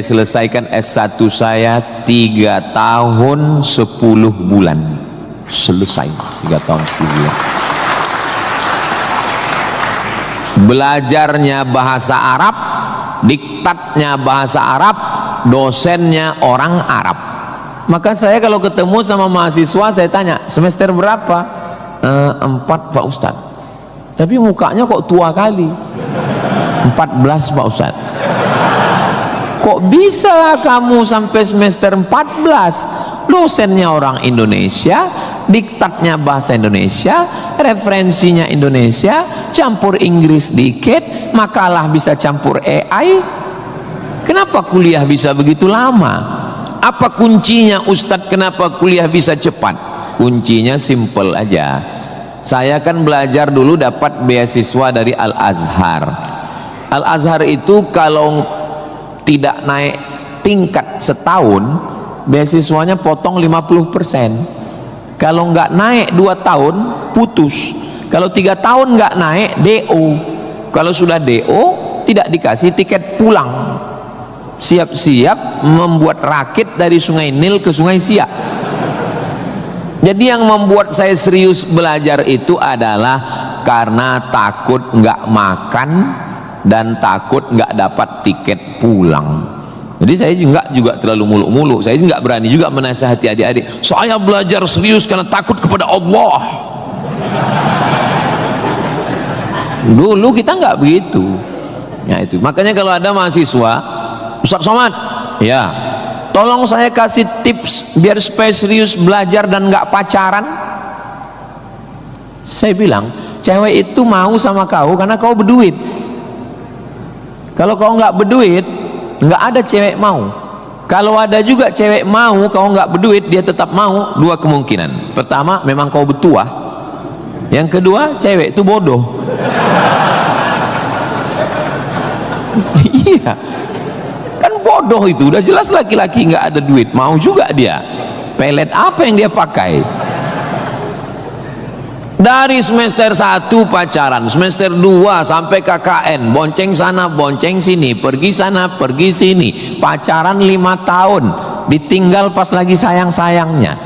selesaikan S1 saya 3 tahun 10 bulan selesai. 3 tahun 10 bulan belajarnya bahasa Arab, diktatnya bahasa Arab, dosennya orang Arab. Maka saya kalau ketemu sama mahasiswa saya tanya, semester berapa? 4 Pak Ustadz. Tapi mukanya kok tua kali. 14 Pak Ustadz. Kok bisa kamu sampai semester 14? Dosennya orang Indonesia, diktatnya bahasa Indonesia, referensinya Indonesia, campur Inggris dikit, makalah bisa campur AI. Kenapa kuliah bisa begitu lama? Apa kuncinya Ustadz, kenapa kuliah bisa cepat? Kuncinya simple aja. Saya kan belajar dulu dapat beasiswa dari Al-Azhar. Al-Azhar itu kalau tidak naik tingkat setahun, beasiswanya potong 50%. Kalau nggak naik 2 tahun putus. Kalau 3 tahun nggak naik DO. Kalau sudah DO tidak dikasih tiket pulang. Siap-siap membuat rakit dari Sungai Nil ke Sungai Siak. Jadi yang membuat saya serius belajar itu adalah karena takut nggak makan dan takut nggak dapat tiket pulang. Jadi saya juga terlalu muluk-muluk. Saya nggak berani juga menasihati adik-adik. Saya belajar serius karena takut kepada Allah. Dulu kita nggak begitu. Ya itu. Makanya kalau ada mahasiswa, Ustaz Somad, ya, tolong saya kasih tips biar supaya serius belajar dan nggak pacaran. Saya bilang, cewek itu mau sama kau karena kau berduit. Kalau kau nggak berduit, nggak ada cewek mau. Kalau ada juga cewek mau, kau nggak berduit, dia tetap mau. 2 kemungkinan. Pertama, memang kau betua. Yang kedua, cewek itu bodoh. Iya, kan bodoh itu. Udah jelas laki-laki nggak ada duit, mau juga dia. Pelet apa yang dia pakai? Dari semester 1 pacaran, semester 2 sampai KKN, bonceng sana bonceng sini, pergi sana pergi sini, pacaran 5 tahun, ditinggal pas lagi sayang-sayangnya.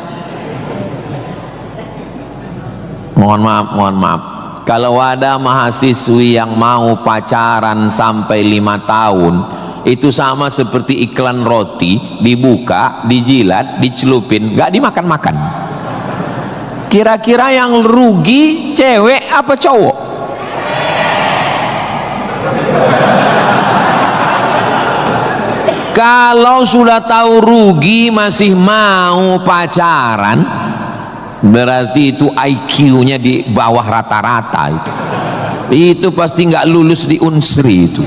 Mohon maaf, kalau ada mahasiswi yang mau pacaran sampai 5 tahun, itu sama seperti iklan roti, dibuka, dijilat, dicelupin, gak dimakan-makan. Kira-kira yang rugi cewek apa cowok? Kalau sudah tahu rugi masih mau pacaran, berarti itu IQ-nya di bawah rata-rata itu. Itu pasti nggak lulus di Unsri itu.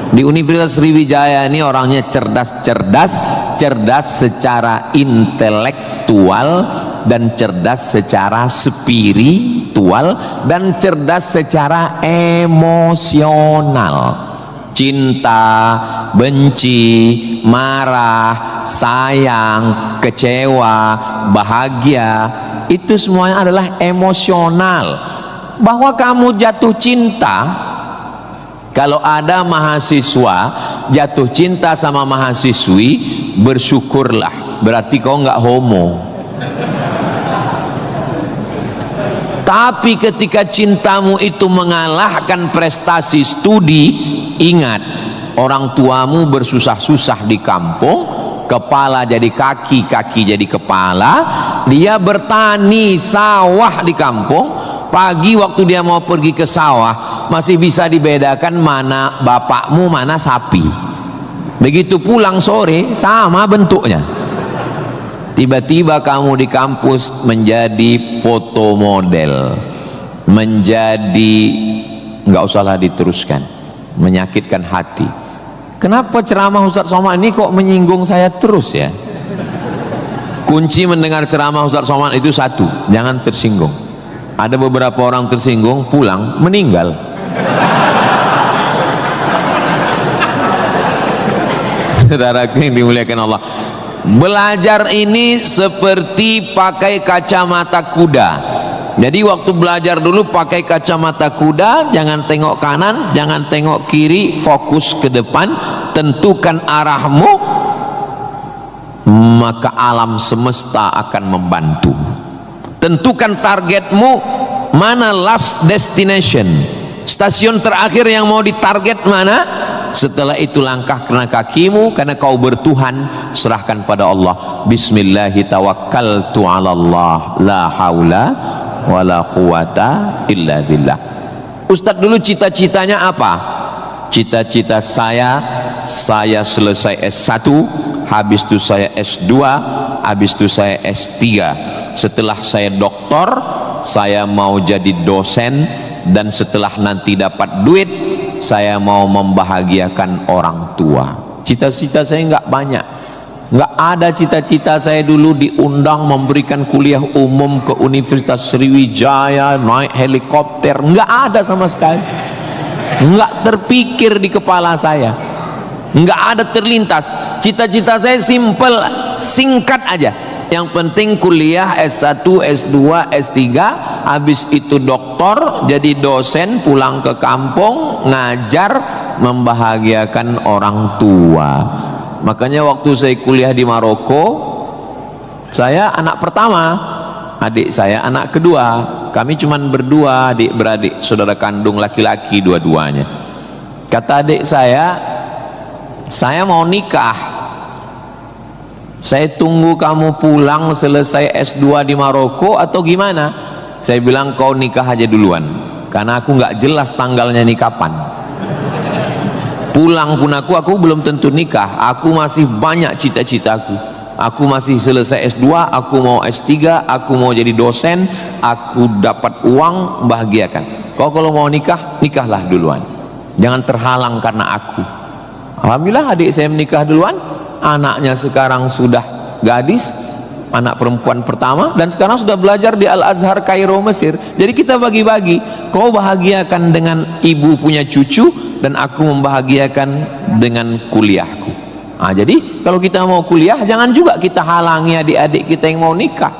Di Universitas Sriwijaya ini orangnya cerdas secara intelektual dan cerdas secara spiritual dan cerdas secara emosional. Cinta, benci, marah, sayang, kecewa, bahagia, itu semuanya adalah emosional. Bahwa kamu jatuh cinta, kalau ada mahasiswa jatuh cinta sama mahasiswi, bersyukurlah, berarti kau nggak homo. Tapi ketika cintamu itu mengalahkan prestasi studi, ingat, orang tuamu bersusah-susah di kampung, kepala jadi kaki, kaki jadi kepala, dia bertani sawah di kampung. Pagi waktu dia mau pergi ke sawah masih bisa dibedakan mana bapakmu, mana sapi. Begitu pulang sore sama bentuknya. Tiba-tiba kamu di kampus menjadi foto model, menjadi, nggak usahlah diteruskan, menyakitkan hati. Kenapa ceramah Ustaz Somad ini kok menyinggung saya terus ya? Kunci mendengar ceramah Ustaz Somad itu satu, jangan tersinggung. Ada beberapa orang tersinggung, pulang meninggal. Saudaraku yang dimuliakan Allah, belajar ini seperti pakai kacamata kuda. Jadi waktu belajar dulu pakai kacamata kuda, jangan tengok kanan, jangan tengok kiri, fokus ke depan, tentukan arahmu, maka alam semesta akan membantu. Tentukan targetmu, mana last destination, stasiun terakhir yang mau ditarget mana. Setelah itu langkah kena kakimu, karena kau bertuhan, serahkan pada Allah. Bismillahi tawakkaltu ala Allah, la haula wala quwata illa billah. Ustadz dulu cita-citanya apa? Cita-cita saya selesai S1, habis itu saya S2, habis itu saya S3. Setelah saya doktor, saya mau jadi dosen, dan setelah nanti dapat duit, saya mau membahagiakan orang tua. Cita-cita saya nggak banyak. Nggak ada cita-cita saya dulu diundang memberikan kuliah umum ke Universitas Sriwijaya, naik helikopter. Nggak ada sama sekali. Nggak terpikir di kepala saya. Nggak ada terlintas. Cita-cita saya simple, singkat aja. Yang penting kuliah S1, S2, S3, habis itu doktor, jadi dosen, pulang ke kampung, ngajar, membahagiakan orang tua. Makanya waktu saya kuliah di Maroko, saya anak pertama, adik saya anak kedua. Kami cuma berdua, adik beradik, saudara kandung laki-laki dua-duanya. Kata adik saya mau nikah. Saya tunggu kamu pulang selesai S2 di Maroko atau gimana? Saya bilang kau nikah aja duluan, karena aku nggak jelas tanggalnya nih kapan. Pulang pun aku belum tentu nikah. Aku masih banyak cita-citaku. Aku masih selesai S2, aku mau S3, aku mau jadi dosen, aku dapat uang, bahagiakan. Kau kalau mau nikah, nikahlah duluan, jangan terhalang karena aku. Alhamdulillah adik saya menikah duluan. Anaknya sekarang sudah gadis, anak perempuan pertama, dan sekarang sudah belajar di Al-Azhar Kairo, Mesir. Jadi kita bagi-bagi. Kau bahagiakan dengan ibu punya cucu, dan aku membahagiakan dengan kuliahku. Nah, jadi kalau kita mau kuliah, jangan juga kita halangi adik-adik kita yang mau nikah.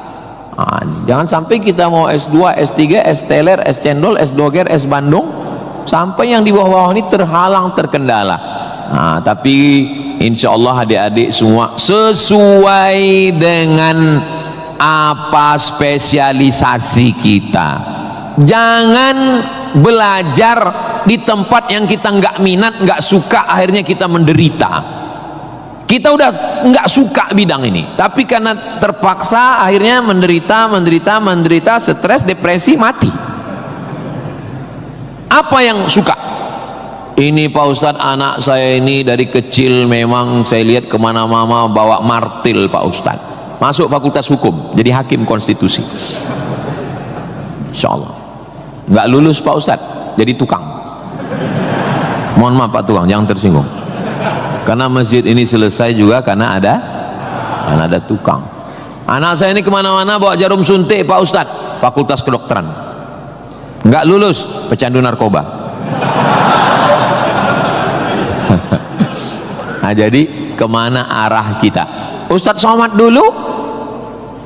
Nah, jangan sampai kita mau S2, S3, S teler, S cendol, S doger, S Bandung, sampai yang di bawah-bawah ini terhalang, terkendala. Nah, tapi insya Allah adik-adik semua sesuai dengan apa spesialisasi kita. Jangan belajar di tempat yang kita nggak minat, nggak suka, akhirnya kita menderita. Kita udah nggak suka bidang ini, tapi karena terpaksa akhirnya menderita, stres, depresi, mati. Apa yang suka? Ini Pak Ustadz, anak saya ini dari kecil memang saya lihat kemana-mana bawa martil Pak Ustadz. Masuk fakultas hukum, jadi hakim konstitusi. Insya Allah. Nggak lulus Pak Ustadz, jadi tukang. Mohon maaf Pak tukang, jangan tersinggung. Karena masjid ini selesai juga karena ada tukang. Anak saya ini kemana-mana bawa jarum suntik Pak Ustadz, fakultas kedokteran. Nggak lulus, pecandu narkoba. Nah, jadi kemana arah kita? Ustadz Somad dulu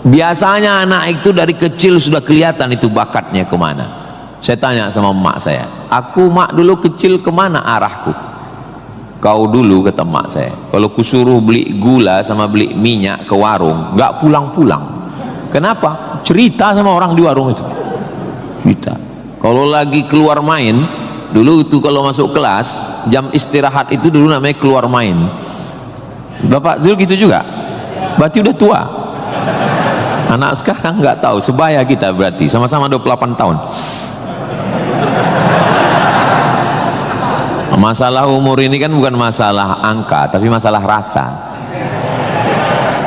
biasanya anak itu dari kecil sudah kelihatan itu bakatnya kemana. Saya tanya sama emak saya, aku mak dulu kecil kemana arahku? Kau dulu, kata emak saya, kalau kusuruh beli gula sama beli minyak ke warung nggak pulang-pulang. Kenapa? Cerita sama orang di warung itu, cerita. Kalau lagi keluar main dulu itu, kalau masuk kelas jam istirahat itu dulu namanya keluar main. Bapak Zul gitu juga? Berarti udah tua. Anak sekarang nggak tahu, sebaya kita berarti sama-sama 28 tahun. Masalah umur ini kan bukan masalah angka, tapi masalah rasa.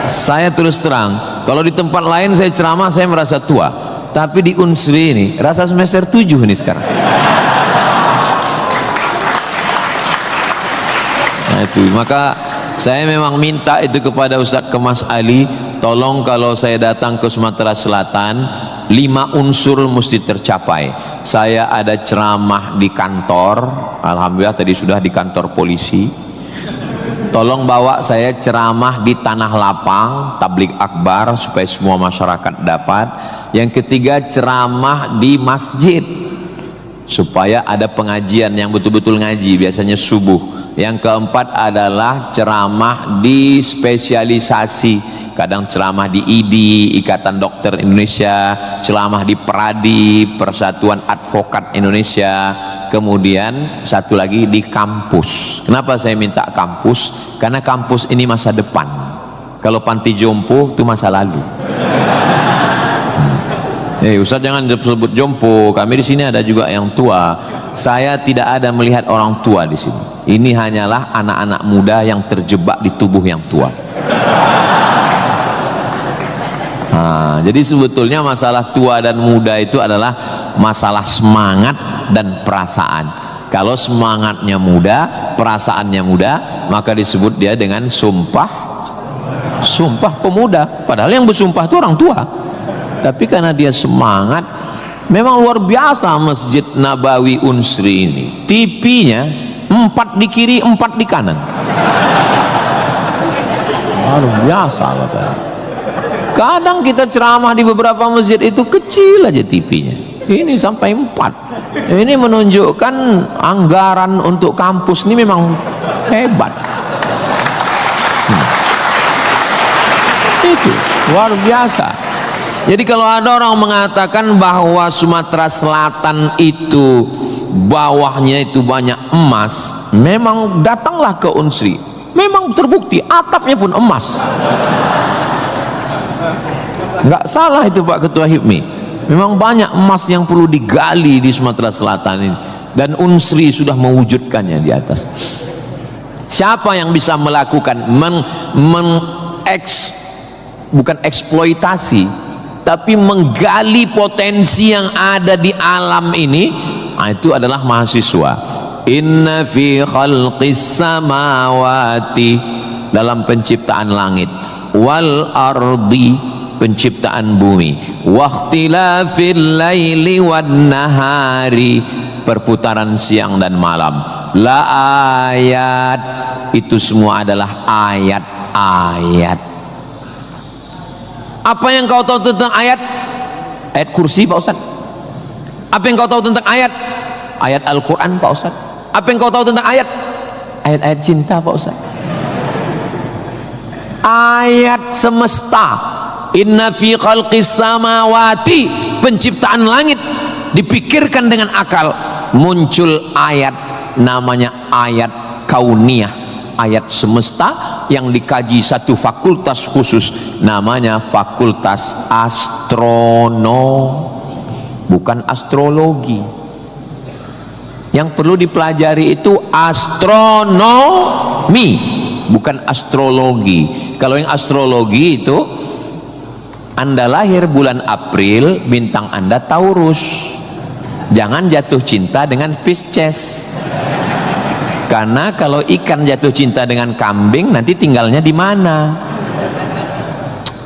Saya terus terang, kalau di tempat lain saya ceramah saya merasa tua, tapi di Unsri ini rasa semester 7 ini sekarang. Nah itu, maka saya memang minta itu kepada Ustadz Kemas Ali, tolong kalau saya datang ke Sumatera Selatan 5 unsur mesti tercapai. Saya ada ceramah di kantor, alhamdulillah tadi sudah di kantor polisi. Tolong bawa saya ceramah di tanah lapang, tablik akbar supaya semua masyarakat dapat. Yang ketiga ceramah di masjid supaya ada pengajian yang betul-betul ngaji, biasanya subuh. Yang keempat adalah ceramah di spesialisasi. Kadang ceramah di IDI, Ikatan Dokter Indonesia, ceramah di PERADI, Persatuan Advokat Indonesia. Kemudian satu lagi di kampus. Kenapa saya minta kampus? Karena kampus ini masa depan. Kalau panti jompo itu masa lalu. Ustaz jangan disebut jompo. Kami di sini ada juga yang tua. Saya tidak ada melihat orang tua di sini. Ini hanyalah anak-anak muda yang terjebak di tubuh yang tua. Jadi sebetulnya masalah tua dan muda itu adalah masalah semangat dan perasaan. Kalau semangatnya muda, perasaannya muda, maka disebut dia dengan sumpah pemuda. Padahal yang bersumpah itu orang tua. Tapi karena dia semangat, memang luar biasa Masjid Nabawi Unsri ini. TV-nya 4 di kiri, 4 di kanan. Luar biasa katanya. Kadang kita ceramah di beberapa masjid itu kecil aja TV-nya. Ini sampai 4. Ini menunjukkan anggaran untuk kampus ini memang hebat. Itu luar biasa. Jadi kalau ada orang mengatakan bahwa Sumatera Selatan itu bawahnya itu banyak emas, memang datanglah ke Unsri. Memang terbukti atapnya pun emas. Nggak salah itu Pak Ketua HIPMI. Memang banyak emas yang perlu digali di Sumatera Selatan ini, dan Unsri sudah mewujudkannya di atas. Siapa yang bisa melakukan bukan eksploitasi, tapi menggali potensi yang ada di alam ini? Itu adalah mahasiswa. Inna fi khalqis samawati, dalam penciptaan langit, wal ardi, penciptaan bumi, waqtilafil laili wan nahari, perputaran siang dan malam, la ayat, itu semua adalah ayat-ayat. Apa yang kau tahu tentang ayat? Ayat kursi Pak Ustaz. Apa yang kau tahu tentang ayat? Ayat Al-Quran Pak Ustaz. Apa yang kau tahu tentang ayat? Ayat-ayat cinta Pak Ustaz. Ayat semesta. Inna fi khalqis samawati, penciptaan langit, dipikirkan dengan akal, muncul ayat, namanya ayat kauniyah, ayat semesta yang dikaji satu fakultas khusus, namanya fakultas astronomi, bukan astrologi. Yang perlu dipelajari itu astronomi, bukan astrologi. Kalau yang astrologi itu, Anda lahir bulan April, bintang Anda Taurus. Jangan jatuh cinta dengan Pisces. Karena kalau ikan jatuh cinta dengan kambing, nanti tinggalnya di mana?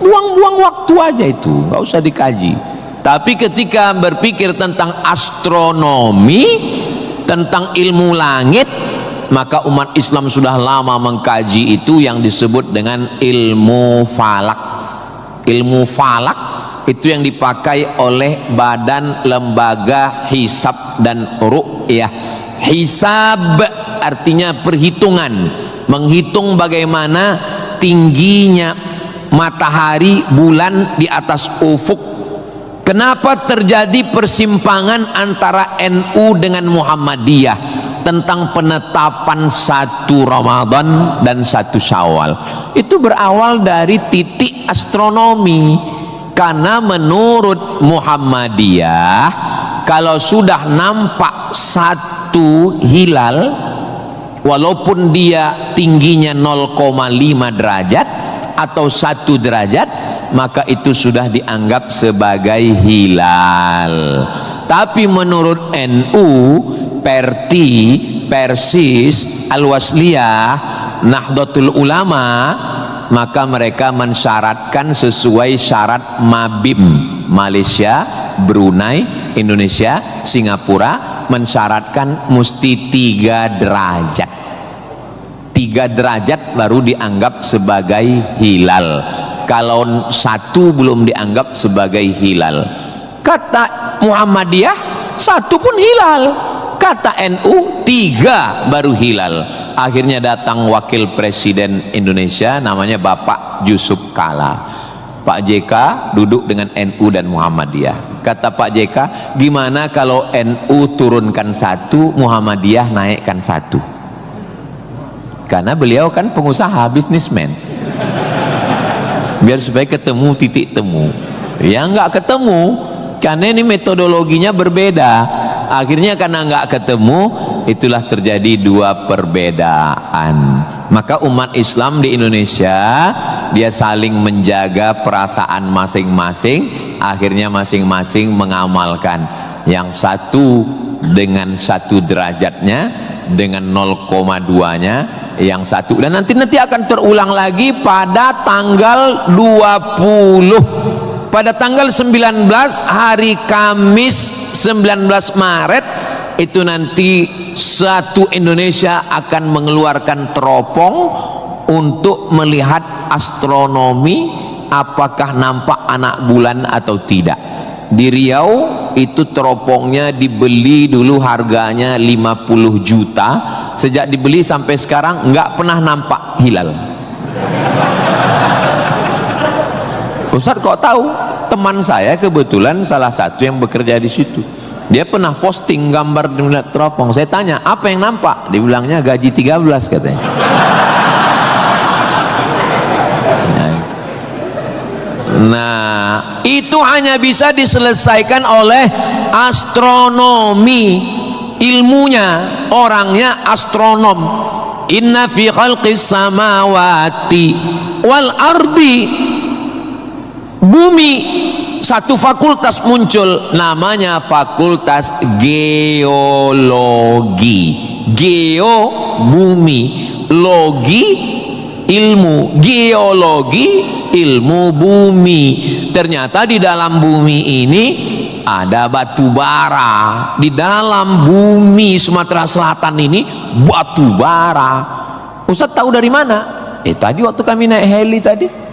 Buang-buang waktu aja itu, nggak usah dikaji. Tapi ketika berpikir tentang astronomi, tentang ilmu langit, maka umat Islam sudah lama mengkaji itu yang disebut dengan ilmu falak. Ilmu falak itu yang dipakai oleh Badan Lembaga Hisab dan Ru'yah. Hisab artinya perhitungan, menghitung bagaimana tingginya matahari, bulan di atas ufuk. Kenapa terjadi persimpangan antara NU dengan Muhammadiyah tentang penetapan 1 Ramadan dan 1 Syawal? Itu berawal dari titik astronomi. Karena menurut Muhammadiyah, kalau sudah nampak 1 hilal, walaupun dia tingginya 0,5 derajat atau 1 derajat, maka itu sudah dianggap sebagai hilal. Tapi menurut NU, Perti, Persis, Al-Wasliyah, Nahdlatul Ulama, maka mereka mensyaratkan sesuai syarat Mabim, Malaysia, Brunei, Indonesia, Singapura, mensyaratkan mesti 3 derajat. 3 derajat baru dianggap sebagai hilal. Kalau 1 belum dianggap sebagai hilal. Kata Muhammadiyah 1 pun hilal. Kata NU 3 baru hilal. Akhirnya datang wakil presiden Indonesia namanya Bapak Yusuf Kala. Pak JK duduk dengan NU dan Muhammadiyah. Kata Pak JK, gimana kalau NU turunkan satu, Muhammadiyah naikkan satu? Karena beliau kan pengusaha, bisnismen. Biar supaya ketemu titik temu. Ya nggak ketemu, karena ini metodologinya berbeda. Akhirnya karena nggak ketemu, itulah terjadi dua perbedaan. Maka umat Islam di Indonesia, dia saling menjaga perasaan masing-masing. Akhirnya masing-masing mengamalkan. Yang satu dengan 1 derajatnya, dengan 0,2-nya, yang satu. Dan nanti akan terulang lagi pada tanggal 20. Pada tanggal 19 hari Kamis 19 Maret itu nanti satu Indonesia akan mengeluarkan teropong untuk melihat astronomi, apakah nampak anak bulan atau tidak. Di Riau itu teropongnya dibeli dulu harganya 50 juta. Sejak dibeli sampai sekarang nggak pernah nampak hilal. Ustaz kok tahu? Teman saya kebetulan salah satu yang bekerja di situ. Dia pernah posting gambar di teropong. Saya tanya, apa yang nampak? Dibilangnya gaji 13 katanya. Nah, itu hanya bisa diselesaikan oleh astronomi. Ilmunya, orangnya astronom. Inna fi khalqis samawati wal ardi. Bumi, satu fakultas muncul namanya fakultas geologi. Geo bumi, logi ilmu, geologi ilmu bumi. Ternyata di dalam bumi ini ada batu bara. Di dalam bumi Sumatera Selatan ini batu bara. Ustaz tahu dari mana? Tadi waktu kami naik heli tadi.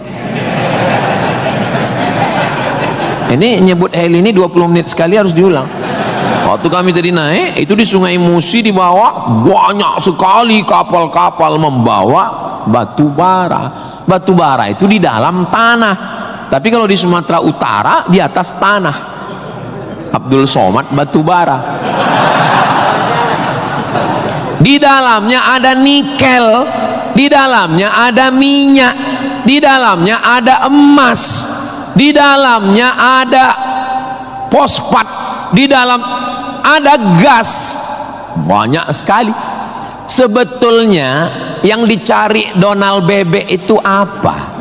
Ini nyebut heli ini 20 menit sekali harus diulang. Waktu kami tadi naik itu di Sungai Musi, di bawah banyak sekali kapal-kapal membawa batu bara. Batu bara itu di dalam tanah, tapi kalau di Sumatera Utara di atas tanah. Abdul Somad batu bara. Di dalamnya ada nikel, di dalamnya ada minyak, di dalamnya ada emas, di dalamnya ada fosfat, di dalam ada gas, banyak sekali. Sebetulnya yang dicari Donald Bebek itu apa?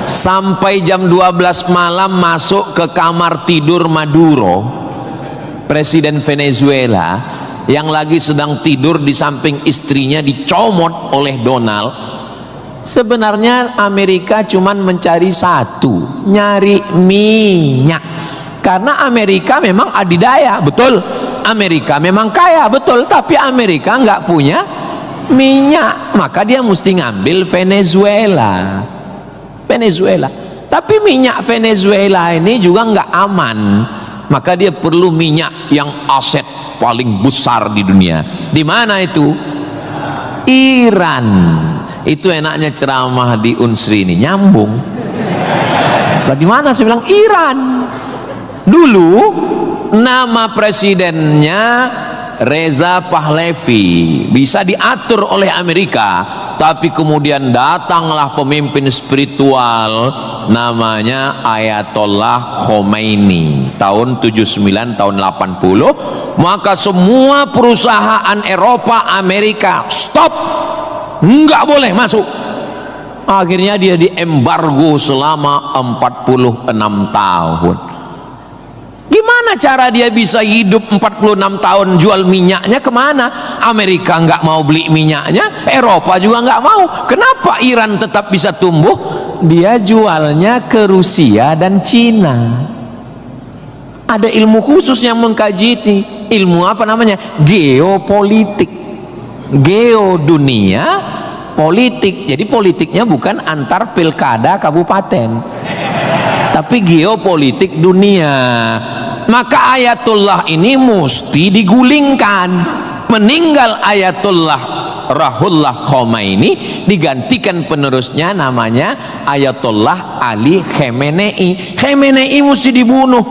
Sampai jam 12 malam masuk ke kamar tidur Maduro, presiden Venezuela, yang lagi sedang tidur di samping istrinya dicomot oleh Donald. Sebenarnya Amerika cuman mencari satu, nyari minyak. Karena Amerika memang adidaya, betul. Amerika memang kaya, betul. Tapi Amerika nggak punya minyak, maka dia mesti ngambil Venezuela. Tapi minyak Venezuela ini juga nggak aman, maka dia perlu minyak yang aset paling besar di dunia. Di mana itu? Iran. Itu enaknya ceramah di Unsri ini, nyambung. Di mana? Saya bilang Iran. Dulu nama presidennya Reza Pahlavi, bisa diatur oleh Amerika, tapi kemudian datanglah pemimpin spiritual namanya Ayatollah Khomeini tahun 79 tahun 80, maka semua perusahaan Eropa, Amerika stop, nggak boleh masuk. Akhirnya dia diembargo selama 46 tahun. Gimana cara dia bisa hidup 46 tahun? Jual minyaknya kemana? Amerika nggak mau beli minyaknya, Eropa juga nggak mau. Kenapa Iran tetap bisa tumbuh? Dia jualnya ke Rusia dan Cina. Ada ilmu khusus yang mengkaji ini. Ilmu apa namanya? Geopolitik. Geo dunia, politik. Jadi politiknya bukan antar pilkada kabupaten, tapi geopolitik dunia. Maka Ayatullah ini mesti digulingkan. meninggal Ayatullah Ruhollah Khomeini, digantikan penerusnya namanya Ayatollah Ali Khamenei. Khamenei mesti dibunuh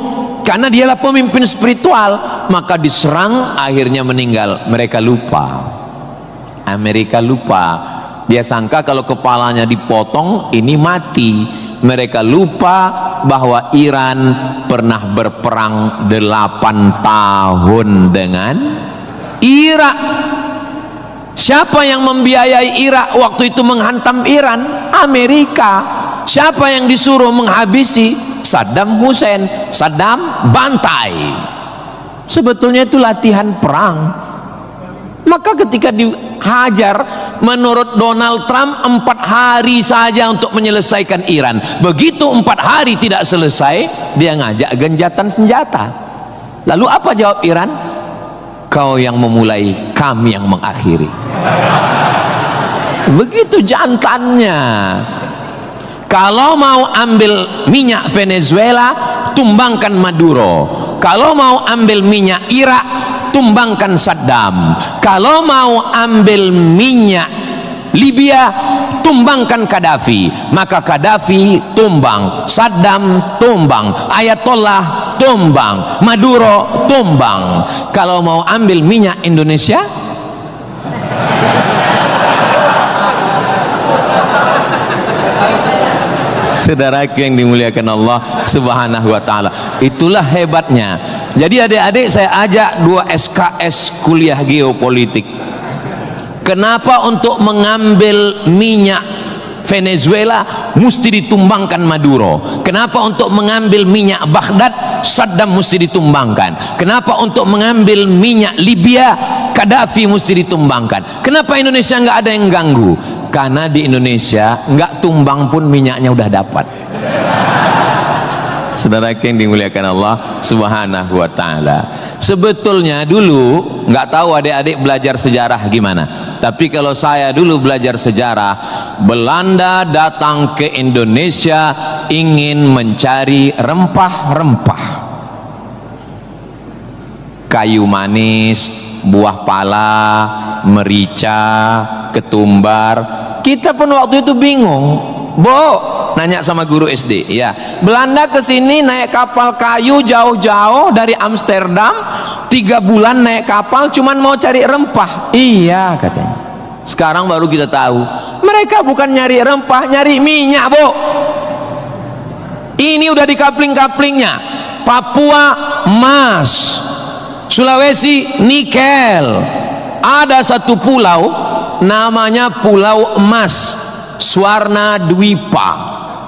karena dialah pemimpin spiritual, maka diserang, akhirnya meninggal. Mereka lupa, Amerika lupa, dia sangka kalau kepalanya dipotong ini mati. Mereka lupa bahwa Iran pernah berperang 8 tahun dengan Irak. Siapa yang membiayai Irak waktu itu menghantam Iran? Amerika. Siapa yang disuruh menghabisi? Saddam Hussein. Saddam bantai. Sebetulnya itu latihan perang. Maka ketika dihajar, menurut Donald Trump 4 hari saja untuk menyelesaikan Iran. Begitu 4 hari tidak selesai, dia ngajak genjatan senjata. Lalu apa jawab Iran? Kau yang memulai, kami yang mengakhiri. Begitu jantannya. Kalau mau ambil minyak Venezuela, tumbangkan Maduro. Kalau mau ambil minyak Irak, tumbangkan Saddam. Kalau mau ambil minyak Libya, tumbangkan Gaddafi. Maka Gaddafi tumbang, Saddam tumbang, Ayatollah tumbang, Maduro tumbang. Kalau mau ambil minyak Indonesia, saudaraku yang dimuliakan Allah Subhanahu wa ta'ala, itulah hebatnya. Jadi adik-adik saya ajak 2 SKS kuliah geopolitik. Kenapa untuk mengambil minyak Venezuela mesti ditumbangkan Maduro? Kenapa untuk mengambil minyak Baghdad Saddam mesti ditumbangkan? Kenapa untuk mengambil minyak Libya Gaddafi mesti ditumbangkan? Kenapa Indonesia nggak ada yang ganggu? Karena di Indonesia nggak tumbang pun minyaknya udah dapat. Saudara yang dimuliakan Allah Subhanahu wa ta'ala, sebetulnya dulu nggak tahu adik-adik belajar sejarah gimana, tapi kalau saya dulu belajar sejarah, Belanda datang ke Indonesia ingin mencari rempah-rempah, kayu manis, buah pala, merica, ketumbar. Kita pun waktu itu bingung, nanya sama guru SD, ya, Belanda kesini naik kapal kayu jauh-jauh dari Amsterdam, 3 bulan naik kapal cuman mau cari rempah. Iya katanya. Sekarang baru kita tahu mereka bukan nyari rempah, nyari minyak, Ini udah di kapling-kaplingnya. Papua emas, Sulawesi nikel. Ada satu pulau namanya Pulau Emas, Swarna Dwipa.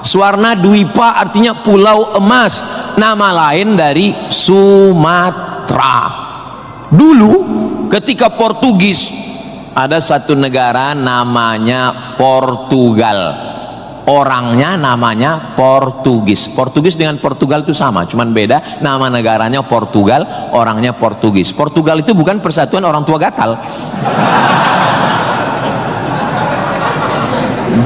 Swarna Dwipa artinya pulau emas, nama lain dari Sumatera. Dulu ketika Portugis, ada satu negara namanya Portugal, orangnya namanya Portugis. Portugis dengan Portugal itu sama, cuman beda, nama negaranya Portugal, orangnya Portugis. Portugal itu bukan persatuan orang tua gatal.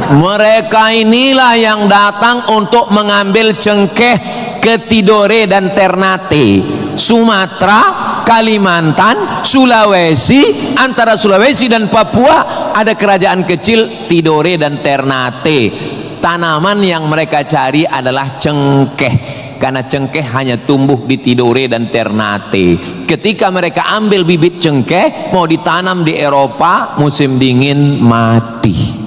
Mereka inilah yang datang untuk mengambil cengkeh ke Tidore dan Ternate, Sumatera, Kalimantan, Sulawesi. Antara Sulawesi dan Papua ada kerajaan kecil Tidore dan Ternate. Tanaman yang mereka cari adalah cengkeh, karena cengkeh hanya tumbuh di Tidore dan Ternate. Ketika mereka ambil bibit cengkeh mau ditanam di Eropa, musim dingin mati.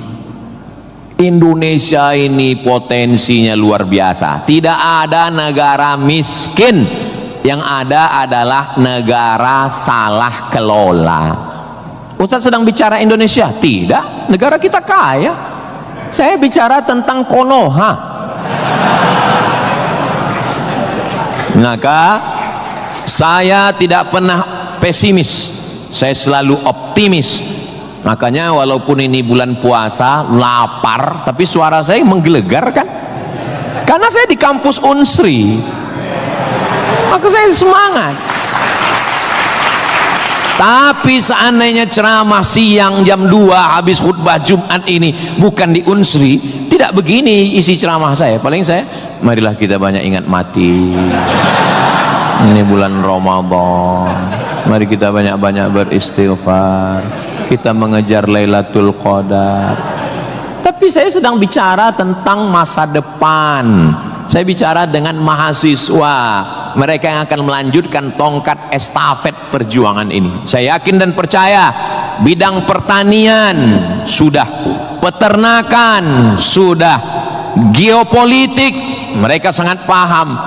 Indonesia ini potensinya luar biasa. Tidak ada negara miskin, yang ada adalah negara salah kelola. Ustaz sedang bicara Indonesia? Tidak, negara kita kaya. Saya bicara tentang Konoha. Maka saya tidak pernah pesimis, saya selalu optimis. Makanya walaupun ini bulan puasa, lapar, tapi suara saya menggelegar kan? Karena saya di kampus Unsri, maka saya semangat. Tapi seandainya ceramah siang jam 2 habis khutbah Jumat ini bukan di Unsri, tidak begini isi ceramah saya. Paling saya, marilah kita banyak ingat mati, ini bulan Ramadan, Mari kita banyak-banyak beristighfar, kita mengejar Lailatul Qadar. Tapi saya sedang bicara tentang masa depan. Saya bicara dengan mahasiswa, mereka yang akan melanjutkan tongkat estafet perjuangan ini. Saya yakin dan percaya bidang pertanian sudah, peternakan sudah, geopolitik mereka sangat paham,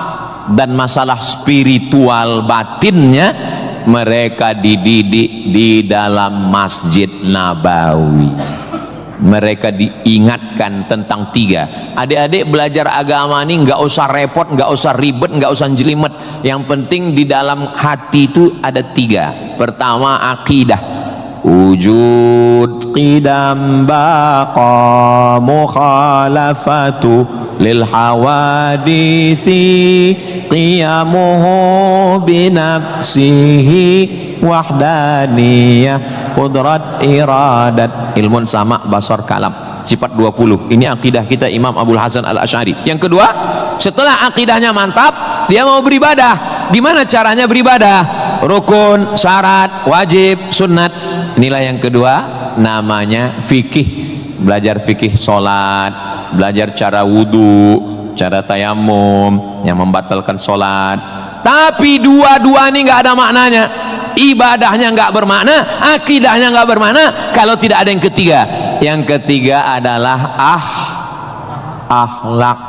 dan masalah spiritual batinnya mereka dididik di dalam Masjid Nabawi. Mereka diingatkan tentang 3. Adik-adik belajar agama ini nggak usah repot, nggak usah ribet, nggak usah jelimet. Yang penting di dalam hati itu ada 3. Pertama, akidah. Wujud qidam baqa mukhalafatu lil hawadisi qiyamuhu binafsihi wahdaniyah qudrat iradat ilmun sama basar kalam sifat 20. Ini akidah kita Imam Abul Hasan Al-Asy'ari. Yang kedua, setelah akidahnya mantap, dia mau beribadah. Gimana caranya beribadah? Rukun, syarat, wajib, sunnat. Inilah yang kedua, namanya fikih. Belajar fikih solat, belajar cara wudhu, cara tayamum yang membatalkan solat. Tapi dua-dua ini nggak ada maknanya. Ibadahnya nggak bermakna, akidahnya nggak bermakna kalau tidak ada yang ketiga. Yang ketiga adalah akhlak,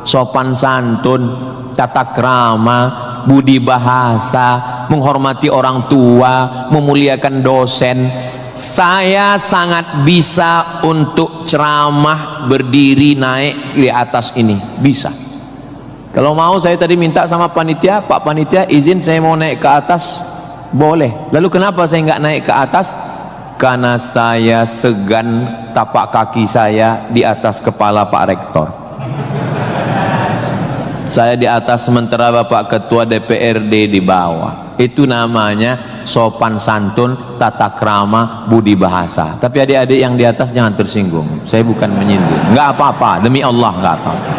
sopan santun, tata krama, budi bahasa, menghormati orang tua, memuliakan dosen. Saya sangat bisa untuk ceramah berdiri naik di atas ini, bisa. Kalau mau saya tadi minta sama panitia, Pak panitia izin saya mau naik ke atas, boleh. Lalu kenapa saya nggak naik ke atas? Karena saya segan tapak kaki saya di atas kepala Pak Rektor. Saya di atas sementara Bapak Ketua DPRD di bawah. Itu namanya sopan santun, tata krama, budi bahasa. Tapi adik-adik yang di atas jangan tersinggung. Saya bukan menyindir. Nggak apa-apa, demi Allah nggak apa-apa.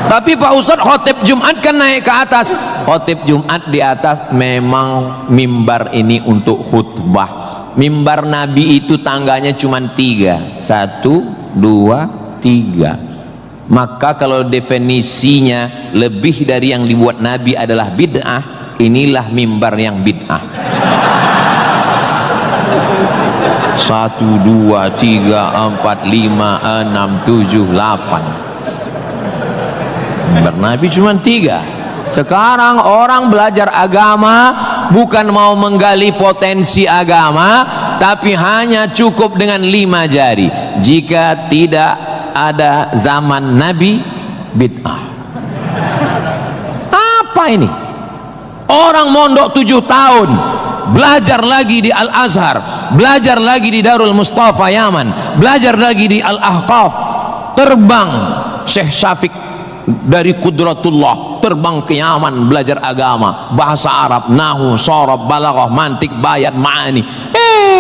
Tapi Pak Ustadz khotib Jumat kan naik ke atas. Khotib Jumat di atas memang mimbar ini untuk khutbah. Mimbar Nabi itu tangganya cuma 3. 1, 2, 3. Maka kalau definisinya lebih dari yang dibuat Nabi adalah bid'ah, inilah mimbar yang bid'ah. 1, 2, 3, 4, 5, 6, 7, 8. Mimbar Nabi cuma 3. Sekarang orang belajar agama bukan mau menggali potensi agama, tapi hanya cukup dengan 5 jari. Jika tidak ada zaman Nabi, bid'ah. Apa ini? Orang mondok 7 tahun, belajar lagi di Al-Azhar, belajar lagi di Darul Mustafa Yaman, belajar lagi di Al-Ahqaf, terbang Syekh Syafiq dari Qudratullah, terbang ke Yaman belajar agama, bahasa Arab, nahu, sorob, balaghah, mantik, bayat, ma'ani.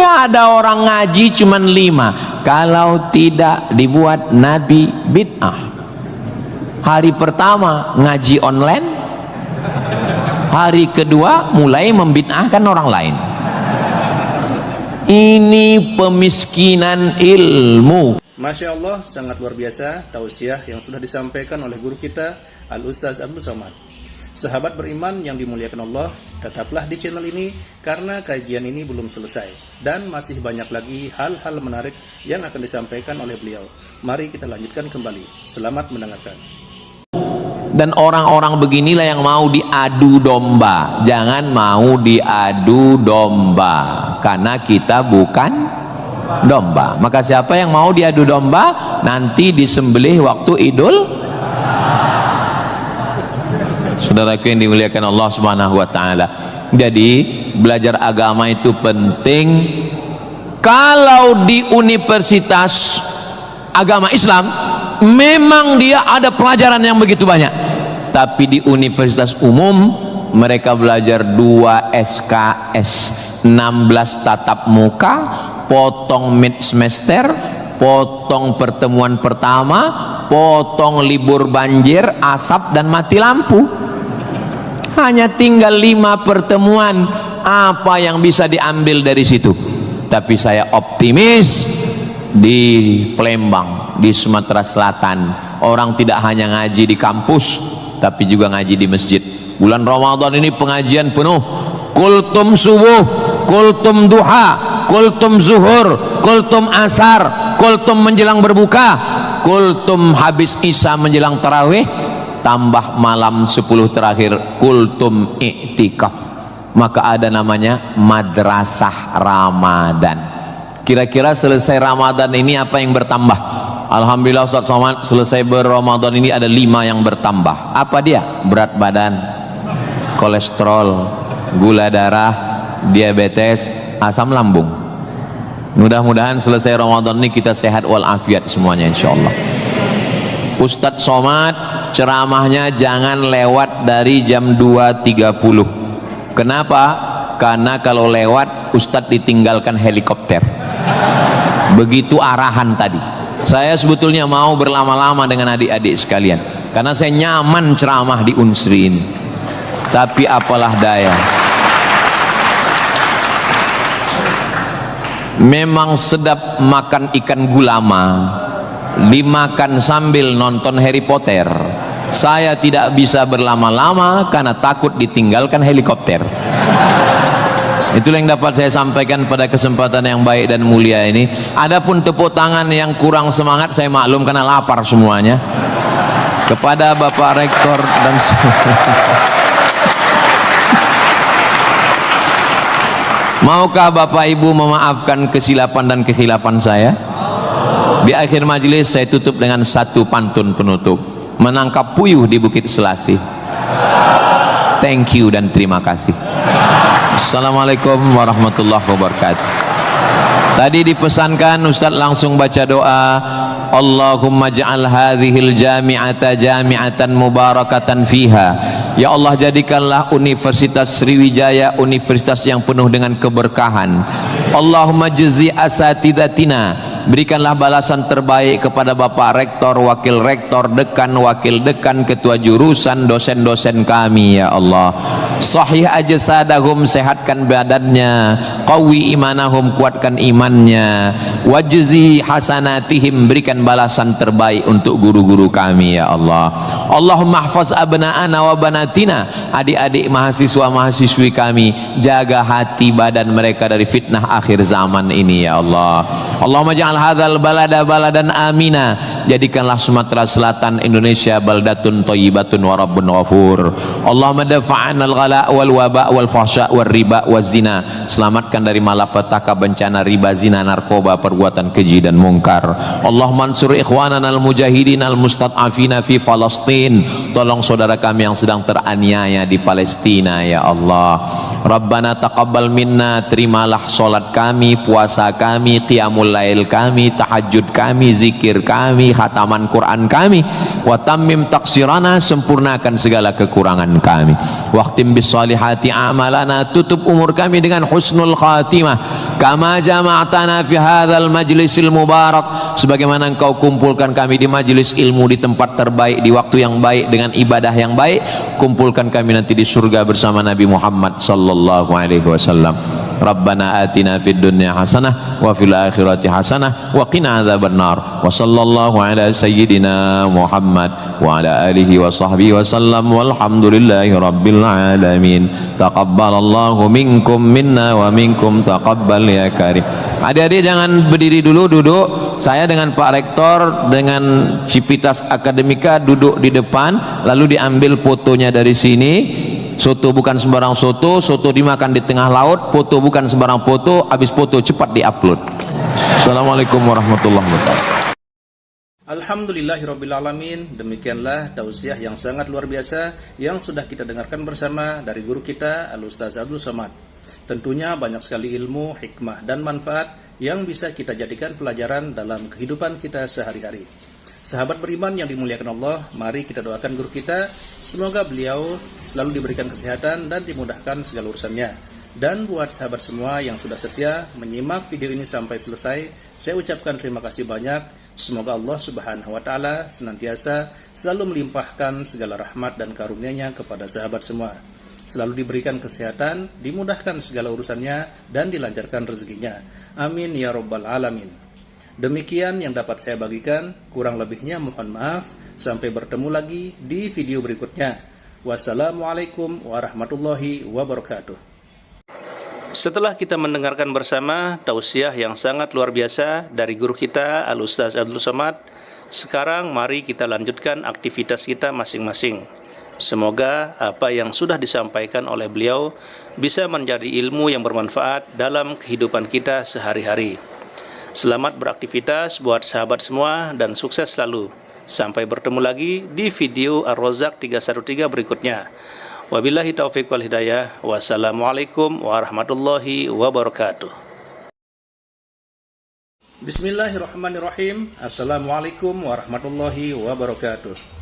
Ada orang ngaji cuman 5. Kalau tidak dibuat Nabi, bid'ah. Hari pertama ngaji online, hari kedua mulai membid'ahkan orang lain. Ini pemiskinan ilmu. Masya Allah, sangat luar biasa tausiah yang sudah disampaikan oleh guru kita Al-Ustaz Abdul Somad. Sahabat beriman yang dimuliakan Allah, tetaplah di channel ini karena kajian ini belum selesai dan masih banyak lagi hal-hal menarik yang akan disampaikan oleh beliau. Mari kita lanjutkan kembali. Selamat mendengarkan. Dan orang-orang beginilah yang mau diadu domba. Jangan mau diadu domba, karena kita bukan domba. Maka siapa yang mau diadu domba nanti disembelih waktu Idul. Saudaraku yang dimuliakan Allah Subhanahu wa taala. Jadi belajar agama itu penting. Kalau di universitas agama Islam memang dia ada pelajaran yang begitu banyak. Tapi di universitas umum mereka belajar 2 SKS, 16 tatap muka, potong mid semester, potong pertemuan pertama, potong libur banjir, asap dan mati lampu. Hanya tinggal 5 pertemuan, apa yang bisa diambil dari situ? Tapi saya optimis di Palembang, di Sumatera Selatan, orang tidak hanya ngaji di kampus, tapi juga ngaji di masjid. Bulan Ramadan ini pengajian penuh, kultum subuh, kultum duha, kultum zuhur, kultum asar, kultum menjelang berbuka, kultum habis isya menjelang tarawih, tambah malam 10 terakhir kultum iktikaf. Maka ada namanya madrasah Ramadan. Kira-kira selesai Ramadan ini apa yang bertambah? Alhamdulillah Ustaz Somad, selesai berRamadan ini ada 5 yang bertambah. Apa dia? Berat badan, kolesterol, gula darah, diabetes, asam lambung. Mudah-mudahan selesai Ramadan ini kita sehat walafiat semuanya insyaallah. Ustaz Somad ceramahnya jangan lewat dari jam 2.30. Kenapa? Karena kalau lewat Ustadz ditinggalkan helikopter. Begitu arahan tadi. Saya sebetulnya mau berlama-lama dengan adik-adik sekalian, karena saya nyaman ceramah di Unsri ini. Tapi apalah daya, memang sedap makan ikan gulama dimakan sambil nonton Harry Potter. Saya tidak bisa berlama-lama karena takut ditinggalkan helikopter. Itulah yang dapat saya sampaikan pada kesempatan yang baik dan mulia ini. Adapun tepuk tangan yang kurang semangat saya maklum karena lapar semuanya. Kepada Bapak Rektor dan maukah Bapak Ibu memaafkan kesilapan dan kekhilafan saya? Di akhir majelis saya tutup dengan satu pantun penutup. Menangkap puyuh di Bukit Selasih. Thank you dan terima kasih. Assalamualaikum warahmatullahi wabarakatuh. Tadi dipesankan Ustaz langsung baca doa, Allahumma ja'al hadhil jami'ata jami'atan mubarakatan fiha. Ya Allah, jadikanlah Universitas Sriwijaya universitas yang penuh dengan keberkahan. Allahumma jazi asatidatina, berikanlah balasan terbaik kepada Bapak Rektor, Wakil Rektor, Dekan, Wakil Dekan, Ketua Jurusan, dosen-dosen kami ya Allah. Sahih ajsadahum, sehatkan badannya, qawi imanahum, kuatkan imannya, wajzi hasanatihim, berikan balasan terbaik untuk guru-guru kami ya Allah. Allahumma hafaz abna'ana wa banatina, adik-adik mahasiswa mahasiswi kami, jaga hati badan mereka dari fitnah akhir zaman ini ya Allah. Allahumma ja'al hadzal balada baladan amina, jadikanlah Sumatera Selatan Indonesia baldatun thayyibatun wa rabbun ghafur. Allahumma dafa'ana al-ghala wal waba wal fahsya wal riba waz zina, selamatkan dari malapetaka, bencana riba, zina, narkoba, perbuatan keji dan mungkar. Allahumma ansur ikhwanana al-mujahidin al-mustad'afina fi Palestin, tolong saudara kami yang sedang teraniaya di Palestina ya Allah. Rabbana taqabbal minna, terimalah salat kami, puasa kami, qiyamul lail kami, tahajud kami, zikir kami, khataman Quran kami. Wa tammim taqsirana, sempurnakan segala kekurangan kami. Waqtim bis salihati a'malana, tutup umur kami dengan husnul khatimah. Kama jama'tana fi hadzal majlisil mubarak, sebagaimana engkau kumpulkan kami di majlis ilmu di tempat terbaik, di waktu yang baik, dengan ibadah yang baik, kumpulkan kami nanti di surga bersama Nabi Muhammad sallallahu alaihi wasallam. Rabbana atina fid dunya hasanah wa fil akhirati hasanah wa qina adzabannar. Wa sallallahu ala sayyidina Muhammad wa ala alihi wa sahbihi wa sallam, walhamdulillahi rabbil alamin. Taqabbalallahu minkum minna wa minkum taqabbal ya karim. Adik-adik jangan berdiri dulu, duduk. Saya dengan Pak Rektor dengan Civitas Akademika duduk di depan, lalu diambil fotonya dari sini. Soto bukan sembarang soto, soto dimakan di tengah laut, foto bukan sembarang foto, habis foto cepat diupload. Assalamualaikum warahmatullahi wabarakatuh. Alhamdulillahirrabbilalamin. Demikianlah tausiah yang sangat luar biasa yang sudah kita dengarkan bersama dari guru kita Al-Ustaz Abdul Somad. Tentunya banyak sekali ilmu, hikmah dan manfaat yang bisa kita jadikan pelajaran dalam kehidupan kita sehari-hari. Sahabat beriman yang dimuliakan Allah, mari kita doakan guru kita, semoga beliau selalu diberikan kesehatan dan dimudahkan segala urusannya. Dan buat sahabat semua yang sudah setia menyimak video ini sampai selesai, saya ucapkan terima kasih banyak. Semoga Allah Subhanahu wa Ta'ala senantiasa selalu melimpahkan segala rahmat dan karunia-Nya kepada sahabat semua. Selalu diberikan kesehatan, dimudahkan segala urusannya, dan dilancarkan rezekinya. Amin ya Rabbal Alamin. Demikian yang dapat saya bagikan, kurang lebihnya mohon maaf. Sampai bertemu lagi di video berikutnya. Wassalamualaikum warahmatullahi wabarakatuh. Setelah kita mendengarkan bersama tausiah yang sangat luar biasa dari guru kita Al-Ustaz Abdul Somad, sekarang mari kita lanjutkan aktivitas kita masing-masing. Semoga apa yang sudah disampaikan oleh beliau bisa menjadi ilmu yang bermanfaat dalam kehidupan kita sehari-hari. Selamat beraktivitas buat sahabat semua dan sukses selalu. Sampai bertemu lagi di video Ar-Razzaq 313 berikutnya. Wabillahi taufiq wal hidayah. Wassalamualaikum warahmatullahi wabarakatuh. Bismillahirrahmanirrahim. Assalamualaikum warahmatullahi wabarakatuh.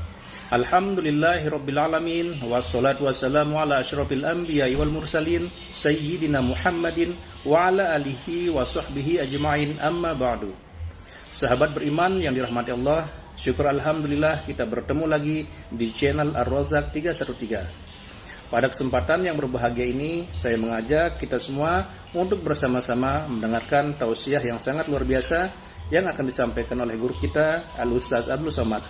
Alhamdulillahirabbil alamin wassalatu wassalamu ala asyrafil anbiya'i wal mursalin sayyidina Muhammadin wa ala alihi wa sahbihi ajma'in, amma ba'du. Sahabat beriman yang dirahmati Allah, syukur alhamdulillah kita bertemu lagi di channel Ar-Razzaq 313. Pada kesempatan yang berbahagia ini, saya mengajak kita semua untuk bersama-sama mendengarkan tausiah yang sangat luar biasa yang akan disampaikan oleh guru kita Al-Ustaz Abdul Somad.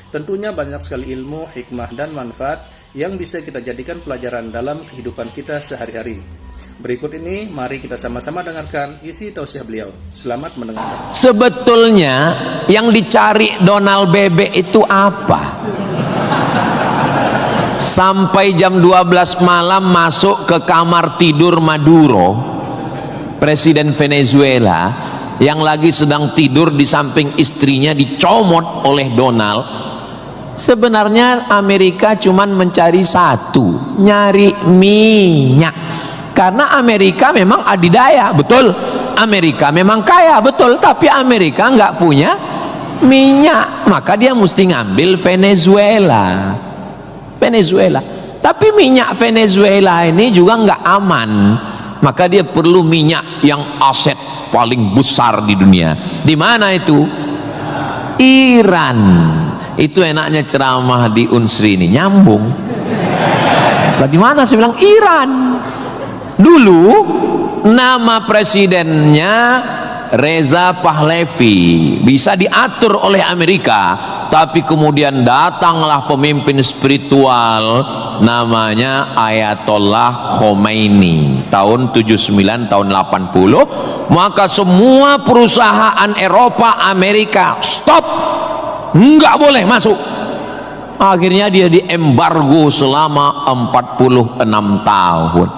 Tentunya banyak sekali ilmu, hikmah, dan manfaat yang bisa kita jadikan pelajaran dalam kehidupan kita sehari-hari. Berikut ini, mari kita sama-sama dengarkan isi tausiah beliau. Selamat mendengarkan. Sebetulnya yang dicari Donald Bebek itu apa? Sampai jam 12 malam masuk ke kamar tidur Maduro, presiden Venezuela, yang lagi sedang tidur di samping istrinya dicomot oleh Donald. Sebenarnya Amerika cuman mencari satu, nyari minyak. Karena Amerika memang adidaya, betul. Amerika memang kaya, betul. Tapi Amerika nggak punya minyak, maka dia mesti ngambil Venezuela. Tapi minyak Venezuela ini juga nggak aman, maka dia perlu minyak yang aset paling besar di dunia. Di mana itu? Iran. Itu enaknya ceramah di Unsri ini, nyambung. Bagaimana saya bilang Iran? Dulu nama presidennya Reza Pahlavi, bisa diatur oleh Amerika. Tapi kemudian datanglah pemimpin spiritual namanya Ayatollah Khomeini tahun 79 tahun 80, maka semua perusahaan Eropa, Amerika stop, nggak boleh masuk. Akhirnya dia diembargo selama 46 tahun.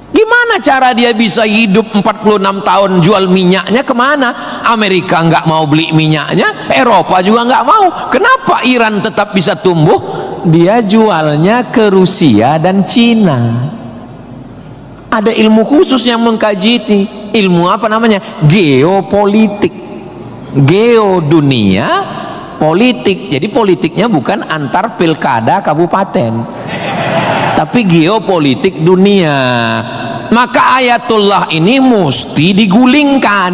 Gimana cara dia bisa hidup 46 tahun? Jual minyaknya kemana? Amerika nggak mau beli minyaknya, Eropa juga nggak mau. Kenapa Iran tetap bisa tumbuh? Dia jualnya ke Rusia dan Cina. Ada ilmu khusus yang mengkaji ini. Ilmu apa namanya? Geopolitik. Geo dunia, politik. Jadi politiknya bukan antar pilkada kabupaten, tapi geopolitik dunia. Maka Ayatullah ini mesti digulingkan.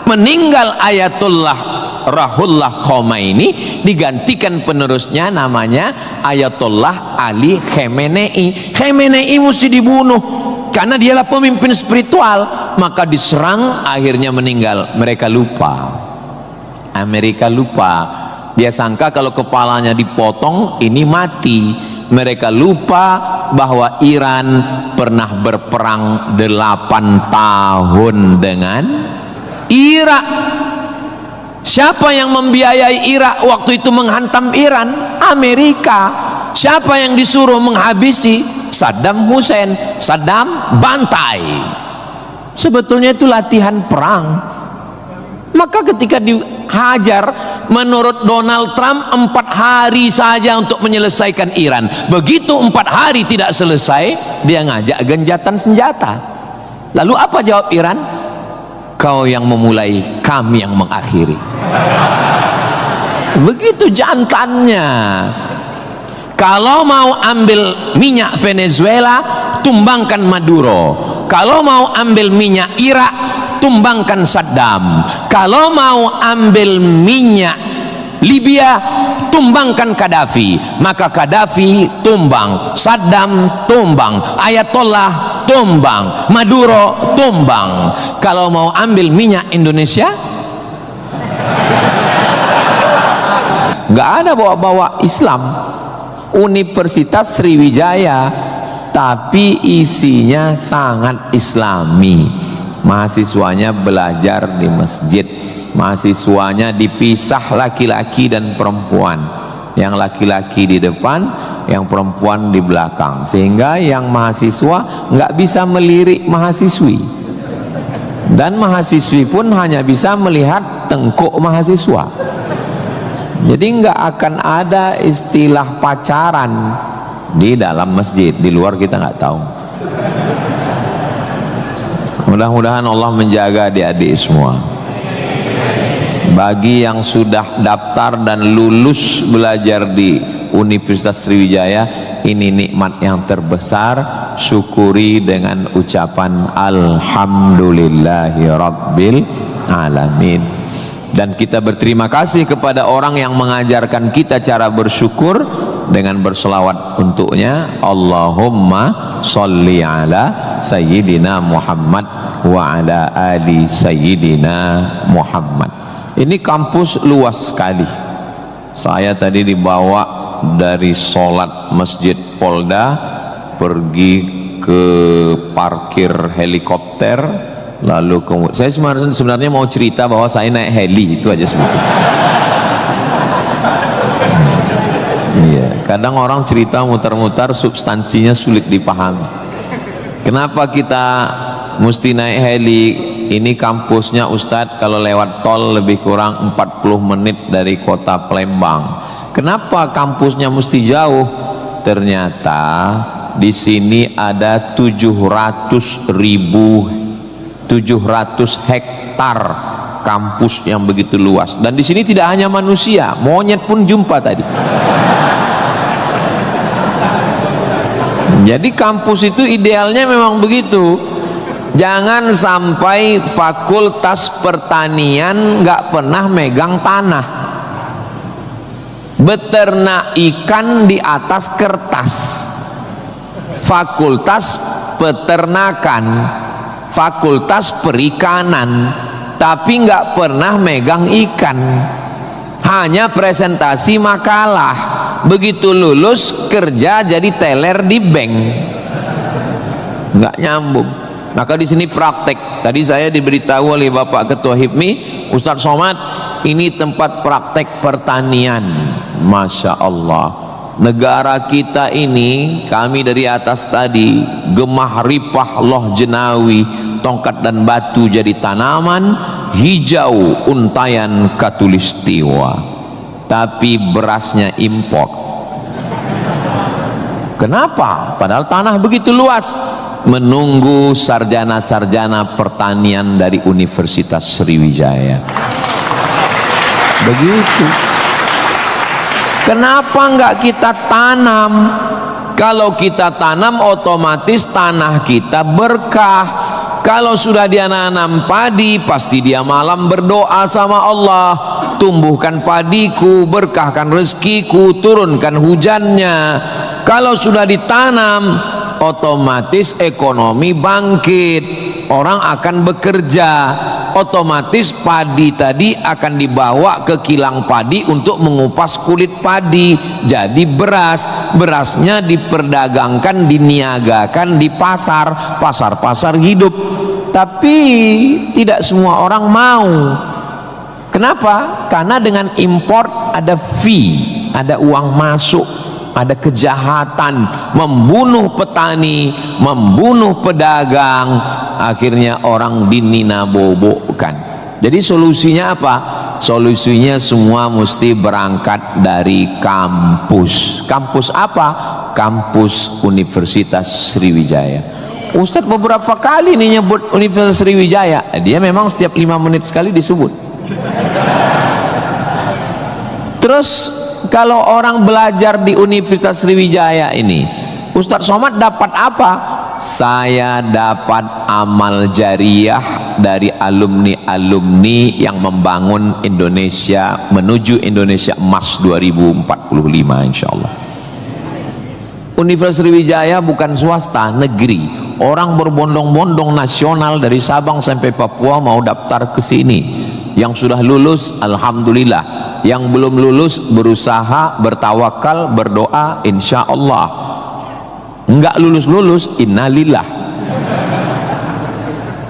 Meninggal Ayatullah Ruhollah Khomeini, digantikan penerusnya namanya Ayatollah Ali Khamenei. Khamenei mesti dibunuh karena dialah pemimpin spiritual, maka diserang, akhirnya meninggal. Mereka lupa, Amerika lupa. Dia sangka kalau kepalanya dipotong ini mati. Mereka lupa bahwa Iran pernah berperang 8 tahun dengan Irak. Siapa yang membiayai Irak waktu itu menghantam Iran? Amerika. Siapa yang disuruh menghabisi? Saddam Hussein. Saddam bantai. Sebetulnya itu latihan perang. Maka ketika dihajar, menurut Donald Trump 4 hari saja untuk menyelesaikan Iran. Begitu 4 hari tidak selesai, dia ngajak gencatan senjata. Lalu apa jawab Iran? Kau yang memulai, kami yang mengakhiri. Begitu jantannya. Kalau mau ambil minyak Venezuela, tumbangkan Maduro. Kalau mau ambil minyak Irak, tumbangkan Saddam. Kalau mau ambil minyak Libya, tumbangkan Gaddafi. Maka Gaddafi tumbang, Saddam tumbang, Ayatollah tumbang, Maduro tumbang. Kalau mau ambil minyak Indonesia, nggak ada bawa-bawa Islam. Universitas Sriwijaya, tapi isinya sangat islami. Mahasiswanya belajar di masjid, mahasiswanya dipisah laki-laki dan perempuan, yang laki-laki di depan, yang perempuan di belakang, sehingga yang mahasiswa nggak bisa melirik mahasiswi, dan mahasiswi pun hanya bisa melihat tengkuk mahasiswa. Jadi nggak akan ada istilah pacaran di dalam masjid, di luar kita nggak tahu. Mudah-mudahan Allah menjaga adik-adik semua. Bagi yang sudah daftar dan lulus belajar di Universitas Sriwijaya, ini nikmat yang terbesar. Syukuri dengan ucapan Alhamdulillahi Rabbil Alamin. Dan kita berterima kasih kepada orang yang mengajarkan kita cara bersyukur dengan berselawat untuknya. Allahumma sholli ala Sayyidina Muhammad wa ala ali Sayyidina Muhammad. Ini kampus luas sekali. Saya tadi dibawa dari sholat Masjid Polda pergi ke parkir helikopter. Lalu saya sebenarnya mau cerita bahwa saya naik heli, itu aja sebetulnya. Iya, kadang orang cerita mutar-mutar substansinya sulit dipahami. Kenapa kita mesti naik heli? Ini kampusnya Ustadz kalau lewat tol lebih kurang 40 menit dari kota Palembang. Kenapa kampusnya mesti jauh? Ternyata di sini ada 700 hektar kampus yang begitu luas, dan di sini tidak hanya manusia, monyet pun jumpa tadi. Jadi kampus itu idealnya memang begitu. Jangan sampai fakultas pertanian nggak pernah megang tanah, beternak ikan di atas kertas. Fakultas peternakan, fakultas perikanan, tapi nggak pernah megang ikan, hanya presentasi makalah. Begitu lulus kerja jadi teller di bank, nggak nyambung. Maka di sini praktek. Tadi saya diberitahu oleh Bapak Ketua HIPMI, Ustadz Somad, ini tempat praktek pertanian. Masya Allah. Negara kita ini, kami dari atas tadi, gemah ripah loh jenawi, tongkat dan batu jadi tanaman, hijau untayan katulistiwa, tapi berasnya impor. Kenapa? Padahal tanah begitu luas. Menunggu sarjana-sarjana pertanian dari Universitas Sriwijaya. Begitu. Kenapa enggak kita tanam? Kalau kita tanam otomatis tanah kita berkah. Kalau sudah dia nanam padi, pasti dia malam berdoa sama Allah, tumbuhkan padiku, berkahkan rezekiku, turunkan hujannya. Kalau sudah ditanam, otomatis ekonomi bangkit, orang akan bekerja, otomatis padi tadi akan dibawa ke kilang padi untuk mengupas kulit padi jadi beras. Berasnya diperdagangkan, diniagakan di pasar-pasar hidup. Tapi tidak semua orang mau. Kenapa? Karena dengan import ada fee, ada uang masuk, ada kejahatan, membunuh petani, membunuh pedagang, akhirnya orang dininabobokan. Jadi solusinya apa? Solusinya semua mesti berangkat dari kampus. Kampus apa? Kampus Universitas Sriwijaya. Ustadz beberapa kali nih nyebut Universitas Sriwijaya, dia memang setiap 5 menit sekali disebut. Terus kalau orang belajar di Universitas Sriwijaya ini, Ustadz Somad dapat apa? Saya dapat amal jariah dari alumni-alumni yang membangun Indonesia menuju Indonesia Emas 2045 insyaallah. Universitas Sriwijaya bukan swasta, negeri. Orang berbondong-bondong nasional dari Sabang sampai Papua mau daftar ke sini. Yang sudah lulus, alhamdulillah. Yang belum lulus, berusaha, bertawakal, berdoa, insya Allah. Enggak lulus-lulus, innalillah.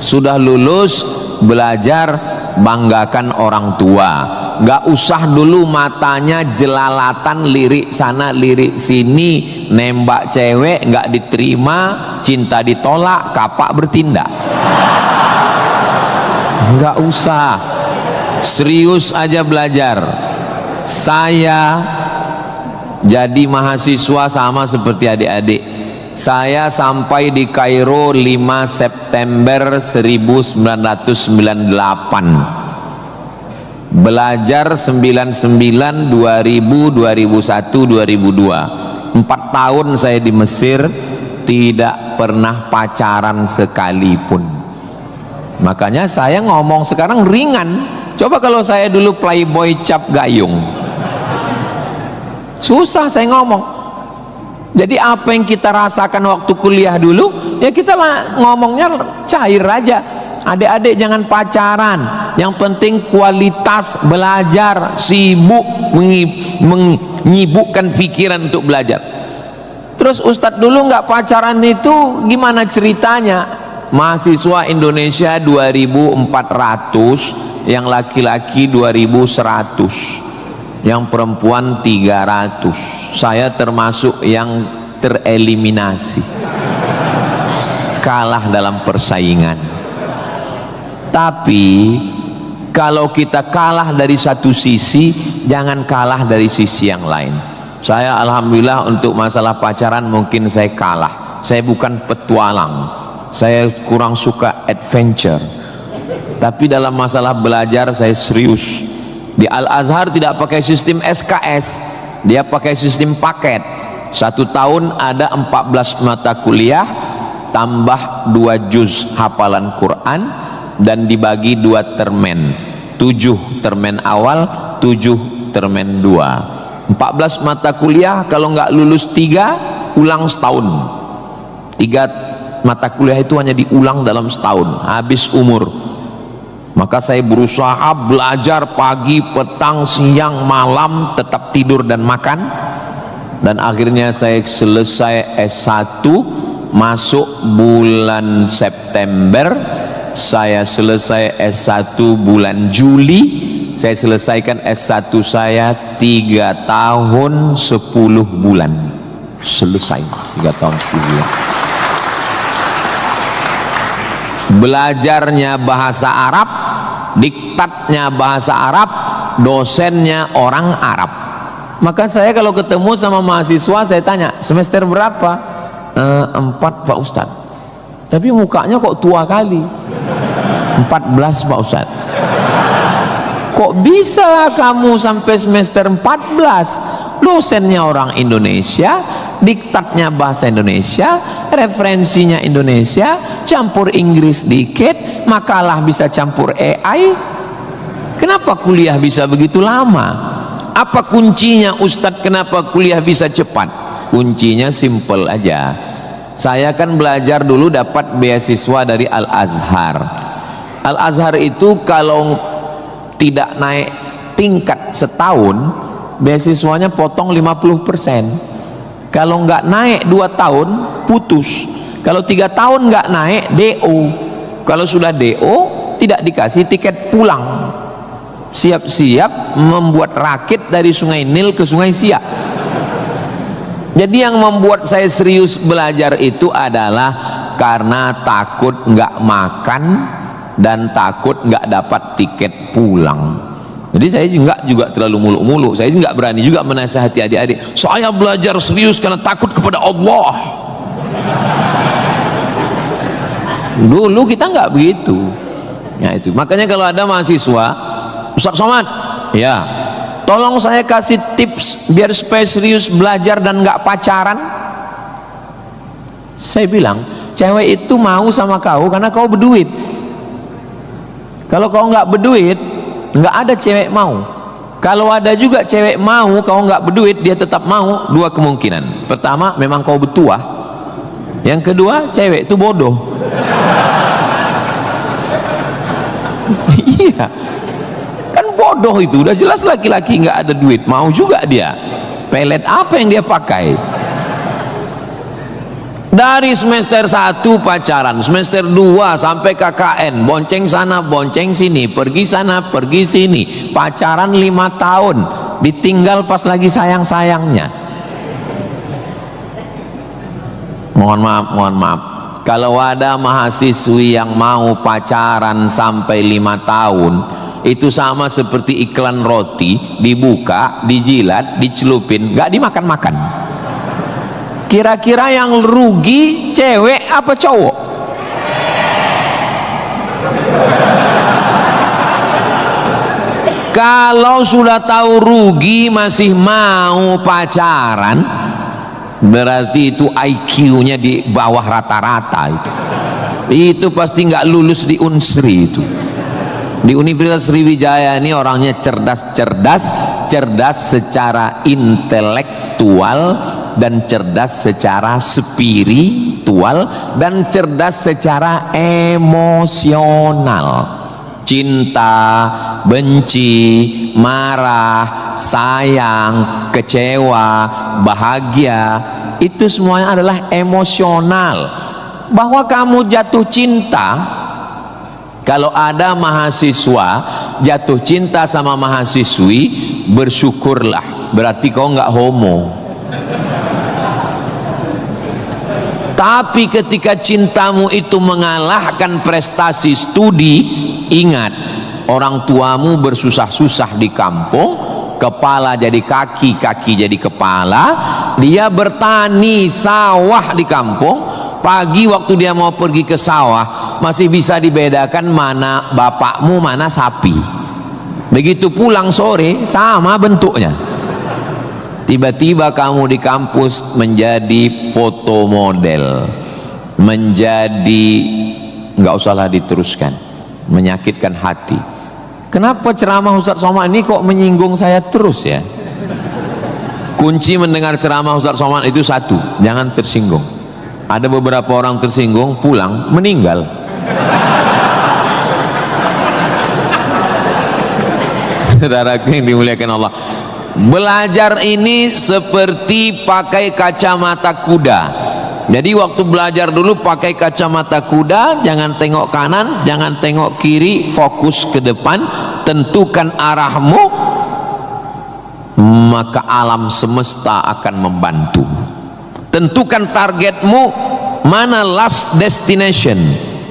Sudah lulus, belajar, banggakan orang tua. Enggak usah dulu matanya jelalatan, lirik sana, lirik sini, nembak cewek, enggak diterima, cinta ditolak, kapak bertindak. Enggak usah. Serius aja belajar. Saya jadi mahasiswa sama seperti adik-adik. Saya sampai di Kairo 5 September 1998. Belajar 99, 2000, 2001, 2002. 4 tahun saya di Mesir, tidak pernah pacaran sekalipun. Makanya saya ngomong sekarang ringan. Coba kalau saya dulu playboy cap gayung, susah saya ngomong. Jadi apa yang kita rasakan waktu kuliah dulu, ya kita lah ngomongnya cair aja. Adik-adik jangan pacaran, yang penting kualitas belajar, sibuk menyibukkan pikiran untuk belajar. Terus Ustadz dulu nggak pacaran itu gimana ceritanya? Mahasiswa Indonesia 2400, yang laki-laki 2100, yang perempuan 300. Saya termasuk yang tereliminasi, kalah dalam persaingan. Tapi kalau kita kalah dari satu sisi, jangan kalah dari sisi yang lain. Saya alhamdulillah untuk masalah pacaran mungkin saya kalah. Saya bukan petualang, saya kurang suka adventure. Tapi dalam masalah belajar saya serius. Di Al-Azhar tidak pakai sistem SKS, dia pakai sistem paket. 1 tahun ada 14 mata kuliah, tambah 2 juz hafalan Quran, dan dibagi 2 termen, 7 termen awal, 7 termen 2. 14 mata kuliah, kalau nggak lulus 3, ulang setahun. 3 mata kuliah itu hanya diulang dalam setahun, habis umur. Maka saya berusaha belajar pagi, petang, siang, malam, tetap tidur dan makan. Dan akhirnya saya selesai S1, masuk bulan September. Saya selesai S1 bulan Juli. Saya selesaikan S1 saya 3 tahun 10 bulan. Selesai 3 tahun 10 bulan. Belajarnya bahasa Arab, diktatnya bahasa Arab, dosennya orang Arab. Maka saya kalau ketemu sama mahasiswa, saya tanya, semester berapa? 4 Pak Ustadz. Tapi mukanya kok tua kali. 14 Pak Ustadz. Kok bisa kamu sampai semester 14? Dosennya orang Indonesia, diktatnya bahasa Indonesia, referensinya Indonesia, campur Inggris dikit, makalah bisa campur AI. Kenapa kuliah bisa begitu lama? Apa kuncinya Ustadz, kenapa kuliah bisa cepat? Kuncinya simple aja. Saya kan belajar dulu dapat beasiswa dari Al-Azhar. Al-Azhar itu kalau tidak naik tingkat setahun, beasiswanya potong 50%. Kalau nggak naik 2 tahun, putus. Kalau 3 tahun nggak naik, DO. Kalau sudah DO, tidak dikasih tiket pulang. Siap-siap membuat rakit dari Sungai Nil ke Sungai Siak. Jadi yang membuat saya serius belajar itu adalah karena takut nggak makan dan takut nggak dapat tiket pulang. Jadi saya juga terlalu muluk-muluk. Saya nggak berani juga menasihati adik-adik. Saya belajar serius karena takut kepada Allah. Dulu kita nggak begitu. Ya itu. Makanya kalau ada mahasiswa, Ustadz Somad, ya, tolong saya kasih tips biar supaya serius belajar dan nggak pacaran. Saya bilang, cewek itu mau sama kau karena kau berduit. Kalau kau nggak berduit, nggak ada cewek mau. Kalau ada juga cewek mau, kau nggak berduit, dia tetap mau. Dua kemungkinan. Pertama, memang kau bertuah. Yang kedua, cewek itu bodoh. Iya, kan bodoh itu. Udah jelas laki-laki nggak ada duit, mau juga dia. Pelet apa yang dia pakai? Dari semester 1 pacaran, semester 2 sampai KKN, bonceng sana bonceng sini, pergi sana pergi sini, pacaran 5 tahun, ditinggal pas lagi sayang-sayangnya. Mohon maaf, kalau ada mahasiswi yang mau pacaran sampai 5 tahun, itu sama seperti iklan roti, dibuka, dijilat, dicelupin, gak dimakan-makan. Kira-kira yang rugi cewek apa cowok? Kalau sudah tahu rugi masih mau pacaran, berarti itu IQ-nya di bawah rata-rata itu. Itu pasti nggak lulus di Unsri itu. Di Universitas Sriwijaya ini orangnya cerdas secara intelektual dan cerdas secara spiritual dan cerdas secara emosional. Cinta, benci, marah, sayang, kecewa, bahagia, itu semuanya adalah emosional. Bahwa kamu jatuh cinta, kalau ada mahasiswa jatuh cinta sama mahasiswi, bersyukurlah, berarti kau nggak homo. Tapi ketika cintamu itu mengalahkan prestasi studi, ingat, orang tuamu bersusah-susah di kampung, kepala jadi kaki, kaki jadi kepala, dia bertani sawah di kampung. Pagi waktu dia mau pergi ke sawah, masih bisa dibedakan mana bapakmu, mana sapi. Begitu pulang sore, sama bentuknya. Tiba-tiba kamu di kampus menjadi foto model, menjadi, nggak usahlah diteruskan, menyakitkan hati. Kenapa ceramah Ustaz Somad ini kok menyinggung saya terus ya? Kunci mendengar ceramah Ustaz Somad itu satu, jangan tersinggung. Ada beberapa orang tersinggung, pulang meninggal. Saudaraku yang dimuliakan Allah, belajar ini seperti pakai kacamata kuda. Jadi waktu belajar dulu pakai kacamata kuda, jangan tengok kanan, jangan tengok kiri, fokus ke depan, tentukan arahmu, maka alam semesta akan membantu. Tentukan targetmu, mana last destination,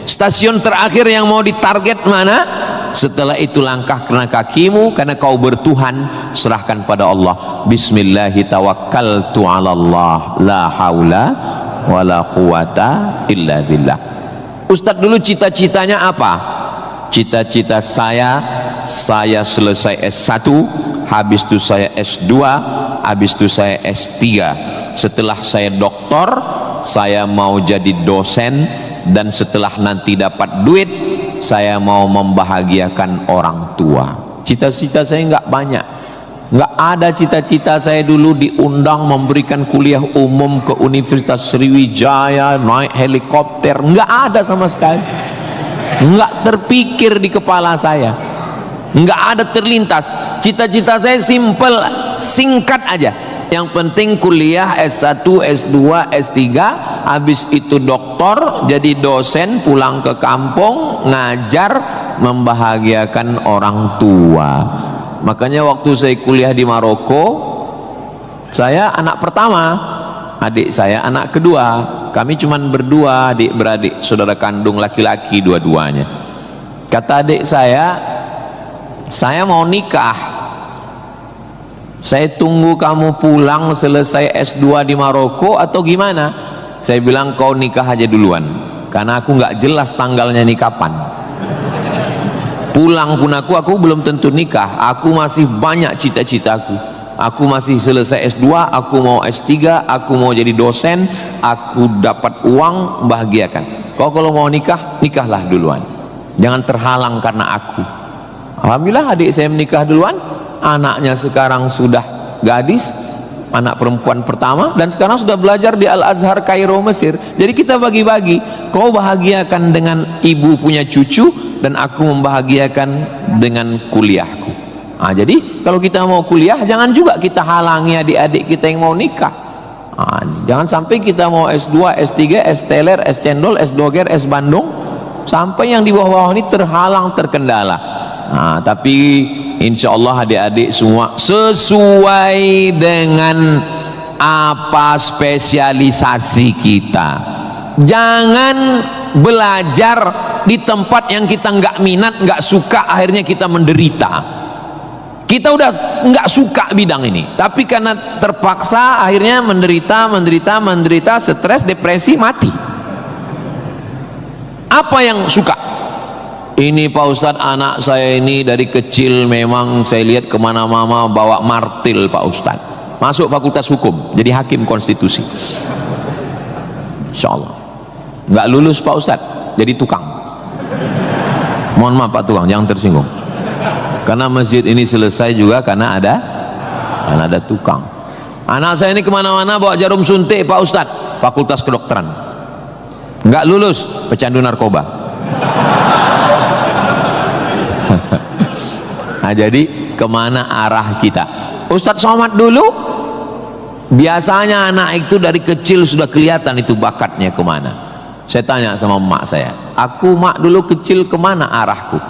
stasiun terakhir yang mau ditarget mana. Setelah itu langkah kena kakimu, karena kau bertuhan, serahkan pada Allah. Bismillahi tawakkaltu ala Allah, la haula wala quwata illa billah. Ustadz dulu cita-citanya apa? Cita-cita saya selesai S1, habis itu saya S2, habis itu saya S3. Setelah saya doktor, saya mau jadi dosen, dan setelah nanti dapat duit, saya mau membahagiakan orang tua. Cita-cita saya nggak banyak, nggak ada cita-cita saya dulu diundang memberikan kuliah umum ke Universitas Sriwijaya, naik helikopter, nggak ada sama sekali, nggak terpikir di kepala saya, nggak ada terlintas. Cita-cita saya simple, singkat aja. Yang penting kuliah S1, S2, S3, habis itu doktor, jadi dosen, pulang ke kampung, ngajar, membahagiakan orang tua. Makanya waktu saya kuliah di Maroko, saya anak pertama, adik saya anak kedua. Kami cuma berdua, adik beradik, saudara kandung laki-laki dua-duanya. Kata adik saya mau nikah. Saya tunggu kamu pulang selesai S2 di Maroko atau gimana? Saya bilang kau nikah aja duluan, karena aku nggak jelas tanggalnya nih kapan. Pulang pun aku belum tentu nikah. Aku masih banyak cita-citaku. aku masih selesai S2, aku mau S3, aku mau jadi dosen, aku dapat uang, bahagiakan. Kau kalau mau nikah, nikahlah duluan, jangan terhalang karena aku. Alhamdulillah adik saya menikah duluan, anaknya sekarang sudah gadis, anak perempuan pertama, dan sekarang sudah belajar di Al-Azhar Kairo, Mesir. Jadi kita bagi-bagi, kau bahagiakan dengan ibu punya cucu, dan aku membahagiakan dengan kuliahku. Nah, jadi kalau kita mau kuliah, jangan juga kita halangi adik-adik kita yang mau nikah. Nah, jangan sampai kita mau S2, S3, S teler, S cendol, S doger, S Bandung, sampai yang di bawah-bawah ini terhalang, terkendala. Nah, tapi insya Allah adik-adik semua sesuai dengan apa spesialisasi kita. Jangan belajar di tempat yang kita nggak minat, nggak suka, akhirnya kita menderita. Kita udah nggak suka bidang ini, tapi karena terpaksa akhirnya menderita, stres, depresi, mati. Apa yang suka? Ini Pak Ustadz, anak saya ini dari kecil memang saya lihat kemana-mana bawa martil Pak Ustadz, masuk fakultas hukum jadi hakim konstitusi, insya Allah. Nggak lulus Pak Ustadz, jadi tukang. Mohon maaf Pak tukang, jangan tersinggung, karena masjid ini selesai juga karena ada tukang. Anak saya ini kemana-mana bawa jarum suntik Pak Ustadz, fakultas kedokteran. Nggak lulus, pecandu narkoba. Nah, jadi kemana arah kita? Ustadz Somad dulu biasanya anak itu dari kecil sudah kelihatan itu bakatnya kemana. Saya tanya sama emak saya, aku mak dulu kecil kemana arahku?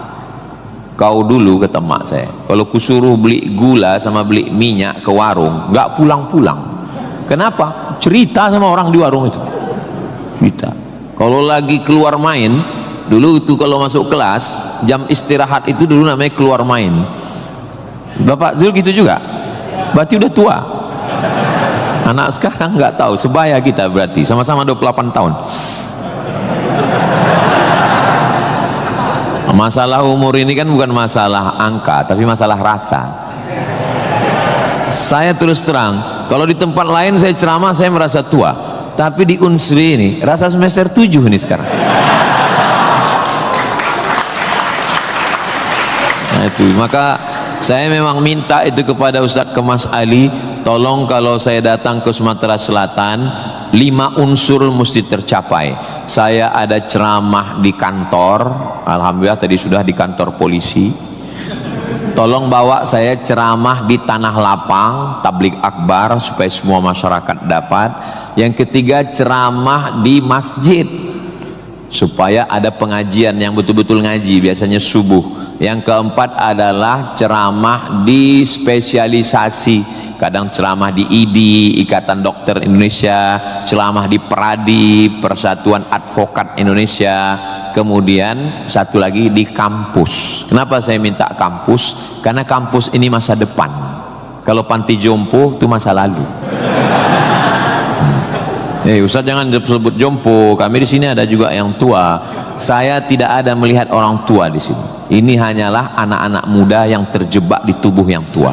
Kau dulu, kata emak saya, kalau kusuruh beli gula sama beli minyak ke warung, nggak pulang-pulang. Kenapa? Cerita sama orang di warung itu, cerita. Kalau lagi keluar main, dulu itu kalau masuk kelas, jam istirahat itu dulu namanya keluar main. Bapak dulu gitu juga? Berarti udah tua. Anak sekarang nggak tahu, sebaya kita berarti, sama-sama 28 tahun. Masalah umur ini kan bukan masalah angka, tapi masalah rasa. Saya terus terang, kalau di tempat lain saya ceramah saya merasa tua, tapi di Unsri ini rasa semester 7 nih sekarang. Nah itu, maka saya memang minta itu kepada Ustadz Kemas Ali, tolong kalau saya datang ke Sumatera Selatan, 5 unsur mesti tercapai. Saya ada ceramah di kantor, alhamdulillah tadi sudah di kantor polisi. Tolong bawa saya ceramah di tanah lapang, tablik akbar supaya semua masyarakat dapat. Yang ketiga, ceramah di masjid supaya ada pengajian yang betul-betul ngaji, biasanya subuh. Yang keempat adalah ceramah di spesialisasi, kadang ceramah di IDI, Ikatan Dokter Indonesia, ceramah di PERADI, Persatuan Advokat Indonesia, kemudian satu lagi di kampus. Kenapa saya minta kampus? Karena kampus ini masa depan. Kalau panti jompo itu masa lalu. Ustaz jangan disebut jompo, kami di sini ada juga yang tua. Saya tidak ada melihat orang tua di sini. Ini hanyalah anak-anak muda yang terjebak di tubuh yang tua.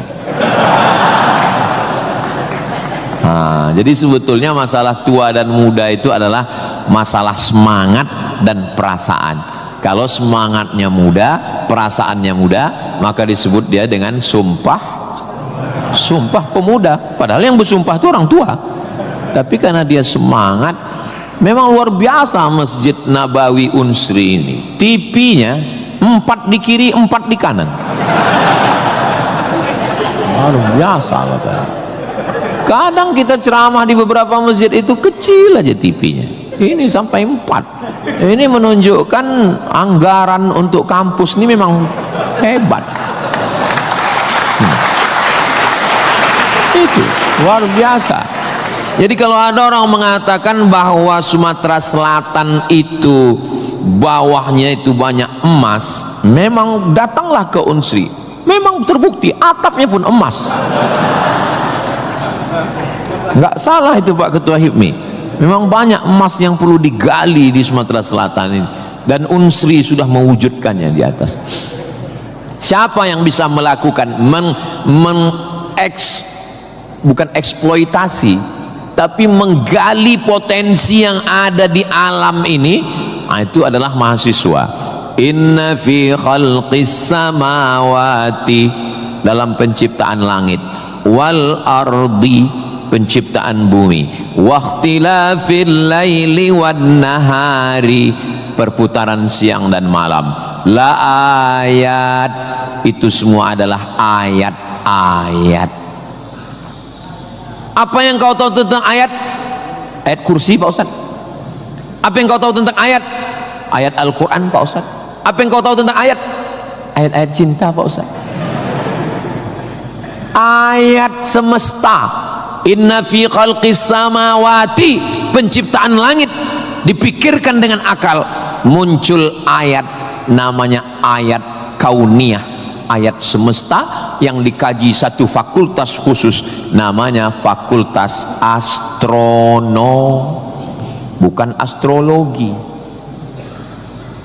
Nah, jadi sebetulnya masalah tua dan muda itu adalah masalah semangat dan perasaan. Kalau semangatnya muda, perasaannya muda, maka disebut dia dengan sumpah pemuda. Padahal yang bersumpah itu orang tua. Tapi karena dia semangat, memang luar biasa Masjid Nabawi Unsri ini. TV-nya 4 di kiri, 4 di kanan. Luar biasa katanya. Kadang kita ceramah di beberapa masjid itu kecil aja TV-nya. Ini sampai 4. Ini menunjukkan anggaran untuk kampus ini memang hebat. Itu luar biasa. Jadi kalau ada orang mengatakan bahwa Sumatera Selatan itu bawahnya itu banyak emas, memang datanglah ke Unsri, memang terbukti atapnya pun emas. Nggak salah itu Pak Ketua HIPMI, memang banyak emas yang perlu digali di Sumatera Selatan ini, dan Unsri sudah mewujudkannya di atas. Siapa yang bisa melakukan bukan eksploitasi, tapi menggali potensi yang ada di alam ini. Nah, itu adalah mahasiswa. Inna fi khalqis samawati, dalam penciptaan langit, wal ardi, penciptaan bumi, waqtilafil laili wan nahari, perputaran siang dan malam, la ayat, itu semua adalah ayat-ayat. Apa yang kau tahu tentang ayat? Ayat kursi, Pak Ustaz. Apa yang kau tahu tentang ayat? Ayat Al-Quran, Pak Ustaz. Apa yang kau tahu tentang ayat? Ayat-ayat cinta, Pak Ustaz. Ayat semesta. Inna fi khalqis samawati, penciptaan langit, dipikirkan dengan akal, muncul ayat, namanya ayat kauniyah, ayat semesta yang dikaji satu fakultas khusus, namanya fakultas astronomi, bukan astrologi.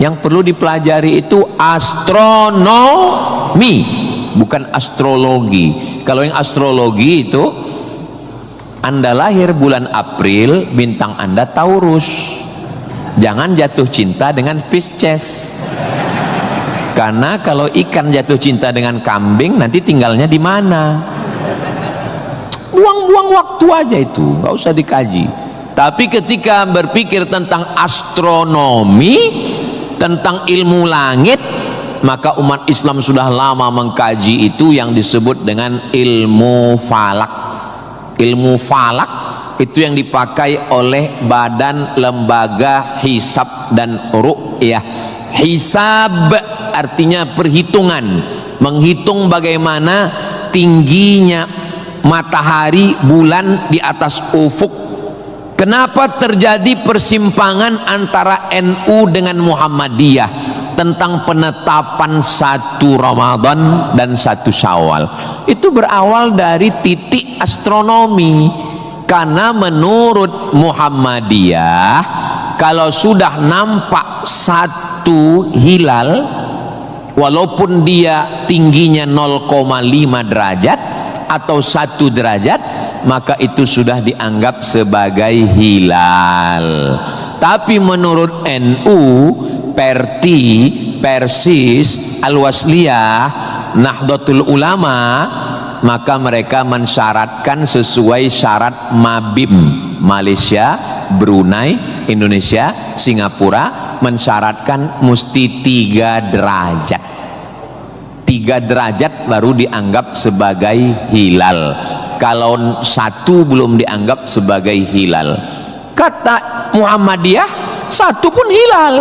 Yang perlu dipelajari itu astronomi, bukan astrologi. Kalau yang astrologi itu, Anda lahir bulan April, bintang Anda Taurus, jangan jatuh cinta dengan Pisces, karena kalau ikan jatuh cinta dengan kambing, nanti tinggalnya di mana? Buang-buang waktu aja itu, nggak usah dikaji. Tapi ketika berpikir tentang astronomi, tentang ilmu langit, maka umat Islam sudah lama mengkaji itu yang disebut dengan ilmu falak. Ilmu falak itu yang dipakai oleh Badan Lembaga Hisab dan Ru'yah. Hisab artinya perhitungan, menghitung bagaimana tingginya matahari, bulan di atas ufuk. Kenapa terjadi persimpangan antara NU dengan Muhammadiyah tentang penetapan 1 Ramadan dan 1 Syawal? Itu berawal dari titik astronomi, karena menurut Muhammadiyah, kalau sudah nampak 1 hilal, walaupun dia tingginya 0,5 derajat atau 1 derajat, maka itu sudah dianggap sebagai hilal. Tapi menurut NU, Perti, Persis, Al-Wasliyah, Nahdlatul Ulama, maka mereka mensyaratkan sesuai syarat Mabim, Malaysia, Brunei, Indonesia, Singapura, mensyaratkan mesti 3 derajat. 3 derajat baru dianggap sebagai hilal. Kalau 1 belum dianggap sebagai hilal. Kata Muhammadiyah 1 pun hilal,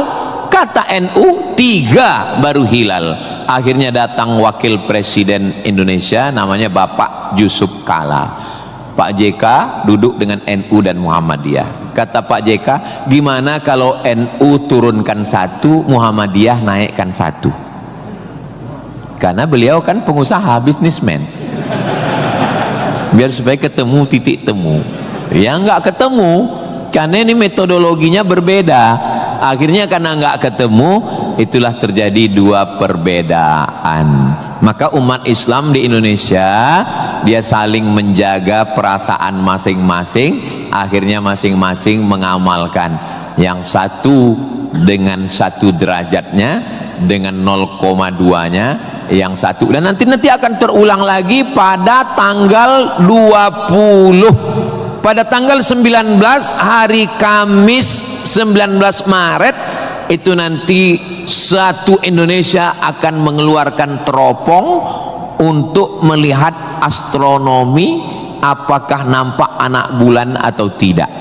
kata NU 3 baru hilal. Akhirnya datang wakil presiden Indonesia, namanya Bapak Yusuf Kala. Pak JK duduk dengan NU dan Muhammadiyah. Kata Pak JK, gimana kalau NU turunkan 1, Muhammadiyah naikkan 1? Karena beliau kan pengusaha, bisnismen, biar supaya ketemu titik temu. Ya nggak ketemu, karena ini metodologinya berbeda. Akhirnya karena nggak ketemu, itulah terjadi 2 perbedaan. Maka umat Islam di Indonesia, dia saling menjaga perasaan masing-masing. Akhirnya masing-masing mengamalkan. Yang 1 dengan 1 derajatnya, dengan 0,2-nya, yang 1, dan nanti akan terulang lagi pada tanggal 20, pada tanggal 19, hari Kamis 19 Maret itu nanti satu Indonesia akan mengeluarkan teropong untuk melihat astronomi, apakah nampak anak bulan atau tidak.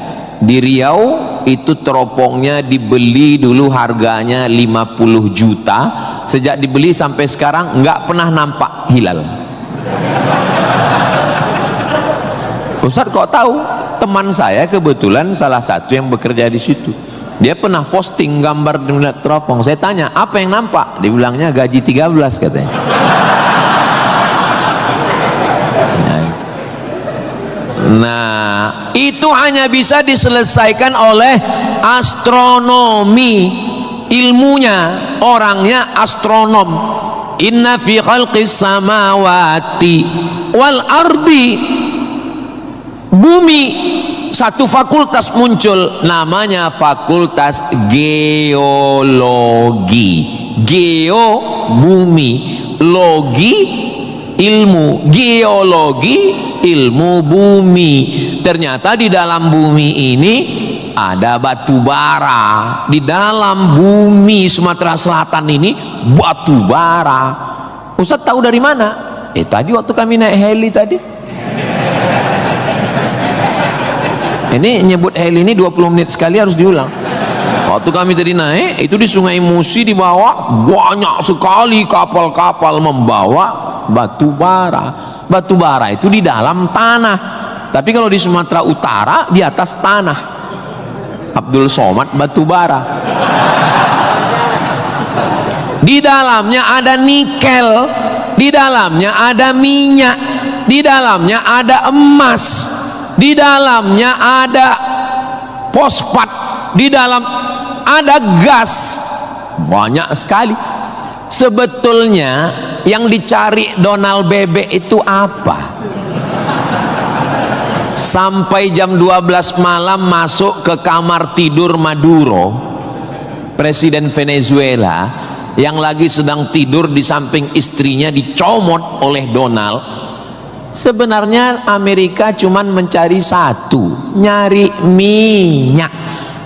Di Riau itu teropongnya dibeli dulu harganya 50 juta, sejak dibeli sampai sekarang nggak pernah nampak hilal. Ustaz kok tahu? Teman saya kebetulan salah satu yang bekerja di situ, dia pernah posting gambar di teropong. Saya tanya, apa yang nampak? Dibilangnya gaji 13 katanya. Nah, itu hanya bisa diselesaikan oleh astronomi. Ilmunya, orangnya astronom. Inna fi khalqis samawati wal ardi, bumi, satu fakultas muncul namanya fakultas geologi. Geo bumi, logi ilmu, geologi ilmu bumi. Ternyata di dalam bumi ini ada batu bara. Di dalam bumi Sumatera Selatan ini batu bara. Ustaz tahu dari mana? Tadi waktu kami naik heli tadi. Ini nyebut heli ini 20 menit sekali harus diulang. Waktu kami tadi naik, itu di Sungai Musi di bawah banyak sekali kapal-kapal membawa batu bara. Batu bara itu di dalam tanah. Tapi kalau di Sumatera Utara di atas tanah. Abdul Somad batu bara. Di dalamnya ada nikel, di dalamnya ada minyak, di dalamnya ada emas, di dalamnya ada fosfat, di dalam ada gas, banyak sekali. Sebetulnya yang dicari Donald Bebek itu apa? Sampai jam 12 malam masuk ke kamar tidur Maduro, presiden Venezuela, yang lagi sedang tidur di samping istrinya dicomot oleh Donald. Sebenarnya Amerika cuman mencari satu, nyari minyak.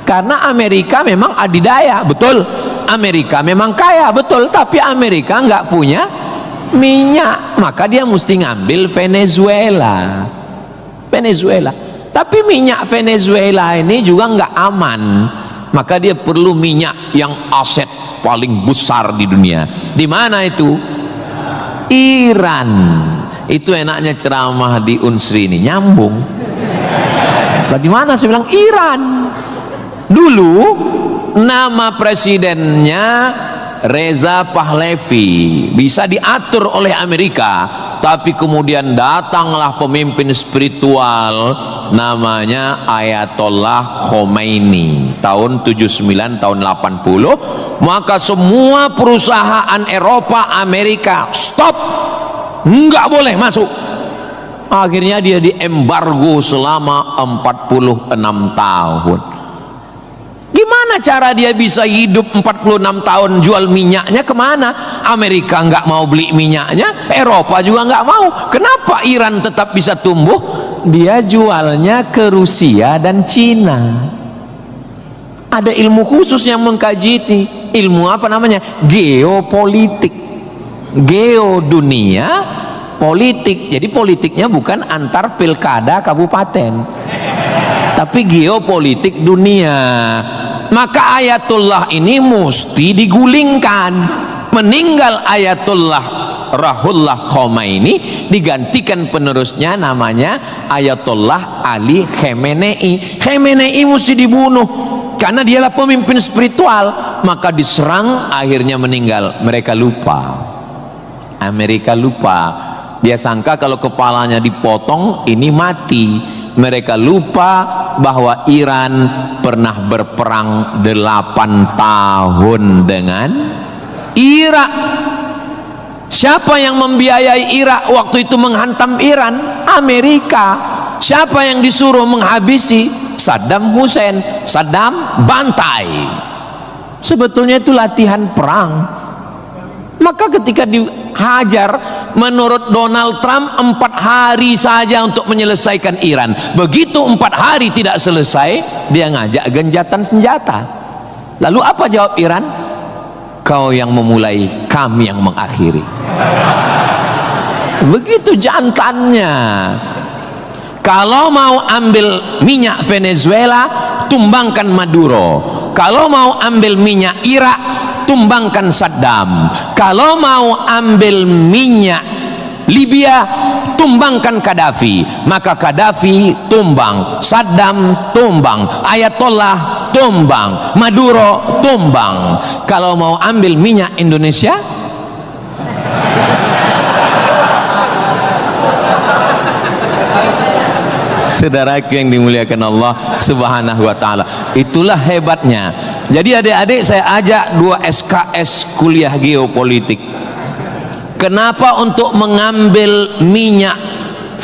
Karena Amerika memang adidaya, betul. Amerika memang kaya, betul. Tapi Amerika nggak punya minyak, maka dia mesti ngambil Venezuela. Venezuela. Tapi minyak Venezuela ini juga nggak aman, maka dia perlu minyak yang aset paling besar di dunia. Di mana itu? Iran. Itu enaknya ceramah di Unsri ini, nyambung. Bagaimana saya bilang Iran? Dulu nama presidennya Reza Pahlavi, bisa diatur oleh Amerika, tapi kemudian datanglah pemimpin spiritual namanya Ayatollah Khomeini tahun 79 tahun 80, maka semua perusahaan Eropa, Amerika stop, nggak boleh masuk. Akhirnya dia diembargo selama 46 tahun. Gimana cara dia bisa hidup 46 tahun? Jual minyaknya kemana? Amerika nggak mau beli minyaknya, Eropa juga nggak mau. Kenapa Iran tetap bisa tumbuh? Dia jualnya ke Rusia dan Cina. Ada ilmu khusus yang mengkaji ini. Ilmu apa namanya? Geopolitik. Geo dunia, politik. Jadi politiknya bukan antar pilkada kabupaten, tapi geopolitik dunia. Maka Ayatullah ini mesti digulingkan. Meninggal Ayatullah Ruhollah Khomeini, digantikan penerusnya namanya Ayatollah Ali Khamenei. Khamenei mesti dibunuh karena dialah pemimpin spiritual, maka diserang, akhirnya meninggal. Mereka lupa, Amerika lupa. Dia sangka kalau kepalanya dipotong ini mati. Mereka lupa bahwa Iran pernah berperang 8 tahun dengan Irak. Siapa yang membiayai Irak waktu itu menghantam Iran? Amerika. Siapa yang disuruh menghabisi? Saddam Hussein. Saddam bantai. Sebetulnya itu latihan perang. Maka ketika dihajar, menurut Donald Trump 4 hari saja untuk menyelesaikan Iran. Begitu 4 hari tidak selesai, dia ngajak genjatan senjata. Lalu apa jawab Iran? Kau yang memulai, kami yang mengakhiri. Begitu jantannya. Kalau mau ambil minyak Venezuela, tumbangkan Maduro. Kalau mau ambil minyak Irak, tumbangkan Saddam. Kalau mau ambil minyak Libya, tumbangkan Gaddafi. Maka Gaddafi tumbang, Saddam tumbang, Ayatollah tumbang, Maduro tumbang. Kalau mau ambil minyak Indonesia, saudaraku yang dimuliakan Allah Subhanahu wa ta'ala, itulah hebatnya. Jadi adik-adik saya ajak 2 SKS kuliah geopolitik. Kenapa untuk mengambil minyak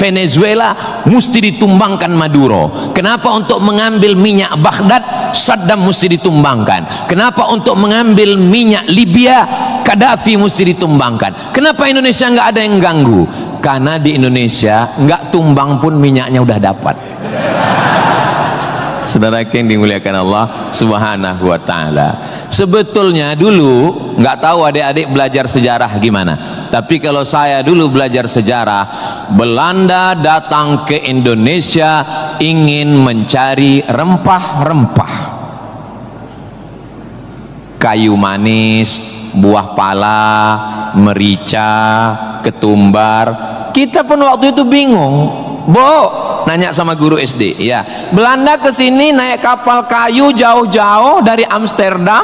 Venezuela mesti ditumbangkan Maduro? Kenapa untuk mengambil minyak Baghdad Saddam mesti ditumbangkan? Kenapa untuk mengambil minyak Libya Gaddafi mesti ditumbangkan? Kenapa Indonesia nggak ada yang ganggu? Karena di Indonesia nggak tumbang pun minyaknya udah dapat. Saudara yang dimuliakan Allah Subhanahu wa taala. Sebetulnya dulu nggak tahu adik-adik belajar sejarah gimana. Tapi kalau saya dulu belajar sejarah, Belanda datang ke Indonesia ingin mencari rempah-rempah. Kayu manis, buah pala, merica, ketumbar. Kita pun waktu itu bingung. Nanya sama guru SD, ya, Belanda kesini naik kapal kayu jauh-jauh dari Amsterdam,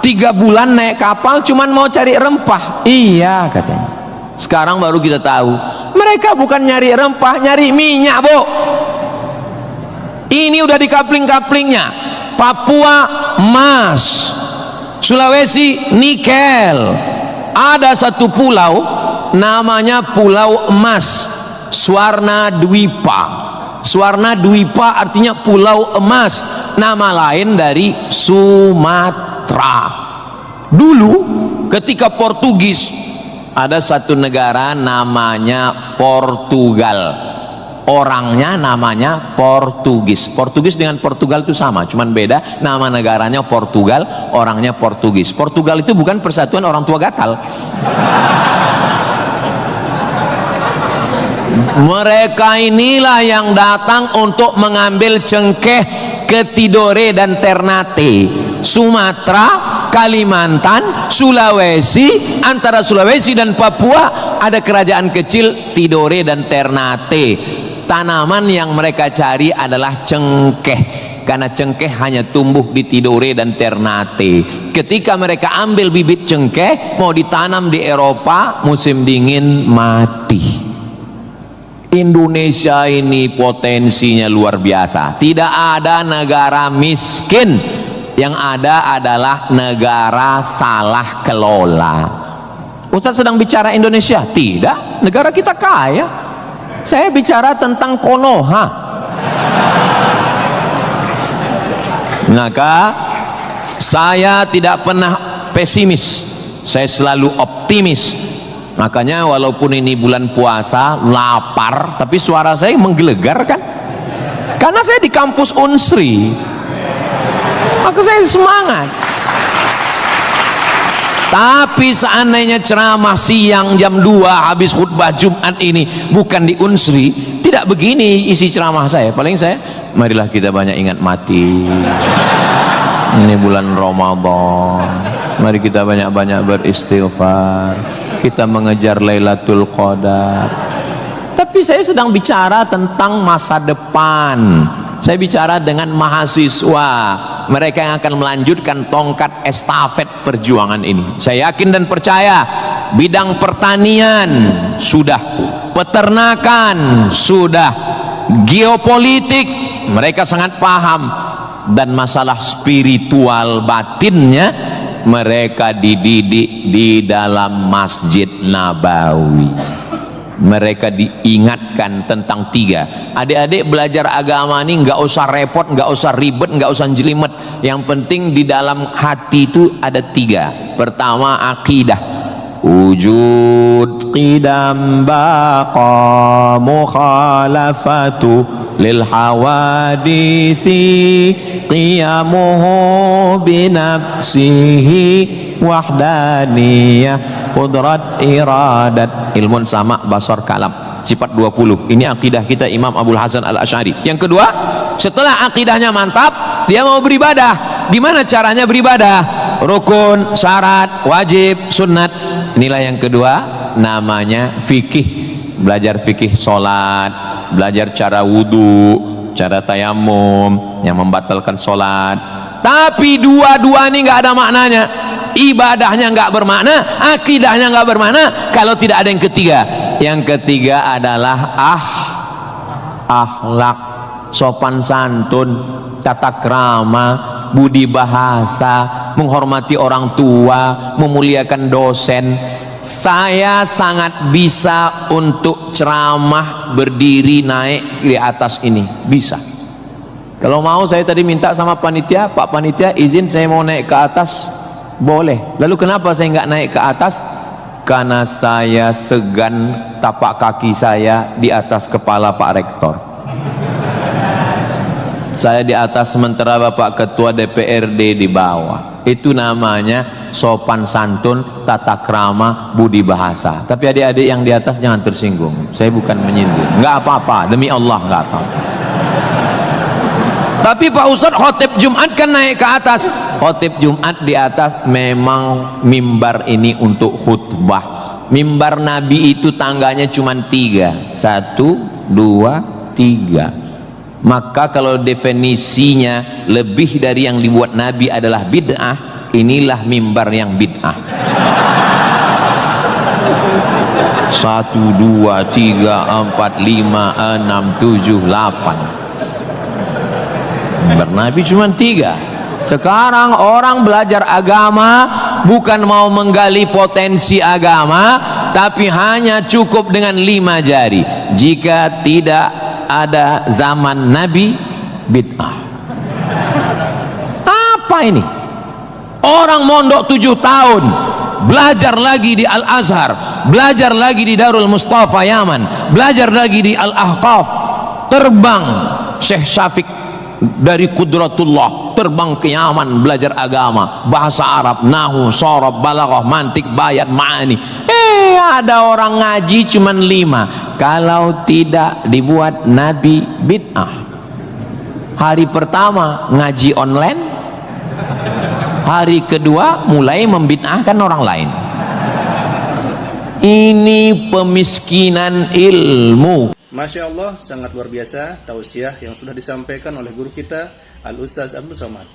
3 bulan naik kapal cuman mau cari rempah. Iya katanya. Sekarang baru kita tahu mereka bukan nyari rempah, nyari minyak. Ini udah di kapling-kaplingnya. Papua emas, Sulawesi nikel. Ada satu pulau namanya Pulau Emas, Swarna Dwipa. Swarna Dwipa artinya pulau emas, nama lain dari Sumatera. Dulu ketika Portugis, ada satu negara namanya Portugal, orangnya namanya Portugis. Portugis dengan Portugal itu sama, cuman beda nama negaranya Portugal, orangnya Portugis. Portugal itu bukan persatuan orang tua gatal. Mereka inilah yang datang untuk mengambil cengkeh ke Tidore dan Ternate, Sumatera, Kalimantan, Sulawesi. Antara Sulawesi dan Papua ada kerajaan kecil Tidore dan Ternate. Tanaman yang mereka cari adalah cengkeh, karena cengkeh hanya tumbuh di Tidore dan Ternate. Ketika mereka ambil bibit cengkeh mau ditanam di Eropa, musim dingin mati. Indonesia ini potensinya luar biasa. Tidak ada negara miskin, yang ada adalah negara salah kelola. Ustaz sedang bicara Indonesia? Tidak, negara kita kaya. Saya bicara tentang Konoha. Maka saya tidak pernah pesimis, saya selalu optimis. Makanya walaupun ini bulan puasa, lapar, tapi suara saya menggelegar kan? Karena saya di kampus Unsri, maka saya semangat. Tapi seandainya ceramah siang jam 2 habis khutbah Jumat ini bukan di Unsri, tidak begini isi ceramah saya. Paling saya, marilah kita banyak ingat mati. Ini bulan Ramadan, mari kita banyak-banyak beristighfar, kita mengejar Lailatul Qadar. Tapi saya sedang bicara tentang masa depan. Saya bicara dengan mahasiswa, mereka yang akan melanjutkan tongkat estafet perjuangan ini. Saya yakin dan percaya bidang pertanian sudah, peternakan sudah, geopolitik mereka sangat paham, dan masalah spiritual batinnya mereka dididik di dalam Masjid Nabawi. Mereka diingatkan tentang 3. Adik-adik belajar agama ini nggak usah repot, nggak usah ribet, nggak usah jelimet. Yang penting di dalam hati itu ada 3. Pertama, akidah. Wujud qidam baqa mukhalafatu lil hawadisi qiyamuhu binafsihi wahdaniyah qudrat iradat ilmun sama basar kalam sifat 20. Ini akidah kita Imam Abul Hasan Al-Asy'ari. Yang kedua, setelah akidahnya mantap, dia mau beribadah. Gimana caranya beribadah? Rukun, syarat, wajib, sunnat. Inilah yang kedua, namanya fikih. Belajar fikih sholat, belajar cara wudhu, cara tayamum yang membatalkan sholat. Tapi dua-dua ini nggak ada maknanya. Ibadahnya nggak bermakna, akidahnya nggak bermakna kalau tidak ada yang ketiga. Yang ketiga adalah akhlak, sopan santun, tata krama, budi bahasa, menghormati orang tua, memuliakan dosen. saya sangat bisa untuk ceramah berdiri naik di atas ini, bisa. Kalau mau saya tadi minta sama panitia, Pak panitia izin saya mau naik ke atas, boleh. Lalu kenapa saya nggak naik ke atas? Karena saya segan tapak kaki saya di atas kepala Pak Rektor. Saya di atas sementara Bapak Ketua DPRD di bawah. Itu namanya sopan santun, tata krama, budi bahasa. Tapi adik-adik yang di atas jangan tersinggung. Saya bukan menyindir. Enggak apa-apa, demi Allah enggak apa-apa. Tapi Pak Ustadz khotib Jumat kan naik ke atas. Khotib Jumat di atas memang mimbar ini untuk khutbah. Mimbar Nabi itu tangganya cuma 3. 1, 2, 3. Maka kalau definisinya lebih dari yang dibuat Nabi adalah bid'ah, inilah mimbar yang bid'ah. 1, 2, 3, 4, 5, 6, 7, 8. Mimbar Nabi cuma 3. Sekarang orang belajar agama bukan mau menggali potensi agama, tapi hanya cukup dengan 5 jari. Jika tidak ada zaman Nabi, bid'ah. Apa ini? Orang mondok 7 tahun, belajar lagi di Al-Azhar, belajar lagi di Darul Mustafa Yaman, belajar lagi di Al-Ahqaf, terbang Syekh Syafiq dari Qudratullah, terbang ke Yaman belajar agama, bahasa Arab, nahu, sorob, balaghah, mantik, bayat, ma'ani. Ada orang ngaji cuman 5. Kalau tidak dibuat Nabi, bid'ah. Hari pertama ngaji online, hari kedua mulai membid'ahkan orang lain. Ini pemiskinan ilmu. Masya Allah, sangat luar biasa tausiah yang sudah disampaikan oleh guru kita Al-Ustaz Abdul Somad.